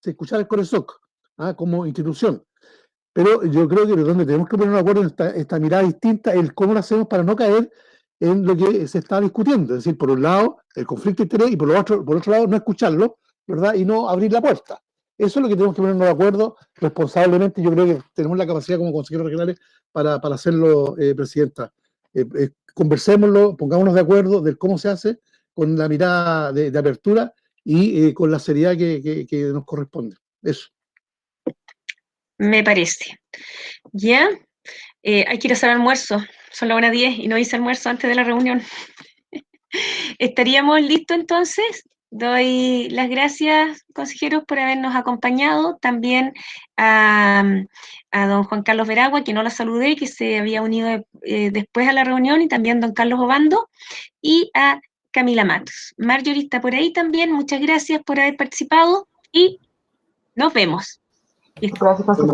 se escuchara al CORESOC como institución. Pero yo creo que donde tenemos que poner un acuerdo en esta mirada distinta es cómo lo hacemos para no caer en lo que se está discutiendo. Es decir, por un lado, el conflicto de interés y por otro lado, no escucharlo, ¿verdad? Y no abrir la puerta. Eso es lo que tenemos que ponernos de acuerdo responsablemente. Yo creo que tenemos la capacidad como consejeros regionales para hacerlo, Presidenta. Conversémoslo, pongámonos de acuerdo de cómo se hace con la mirada de apertura y con la seriedad que nos corresponde. Eso. Me parece. ¿Ya? Hay que ir a hacer almuerzo. Son las 1:10 y no hice almuerzo antes de la reunión. ¿Estaríamos listos entonces? Doy las gracias, consejeros, por habernos acompañado. También a don Juan Carlos Veragua, que no la saludé, que se había unido después a la reunión, y también don Carlos Obando, y a Camila Matos. Marjorie está por ahí también. Muchas gracias por haber participado y nos vemos. Gracias,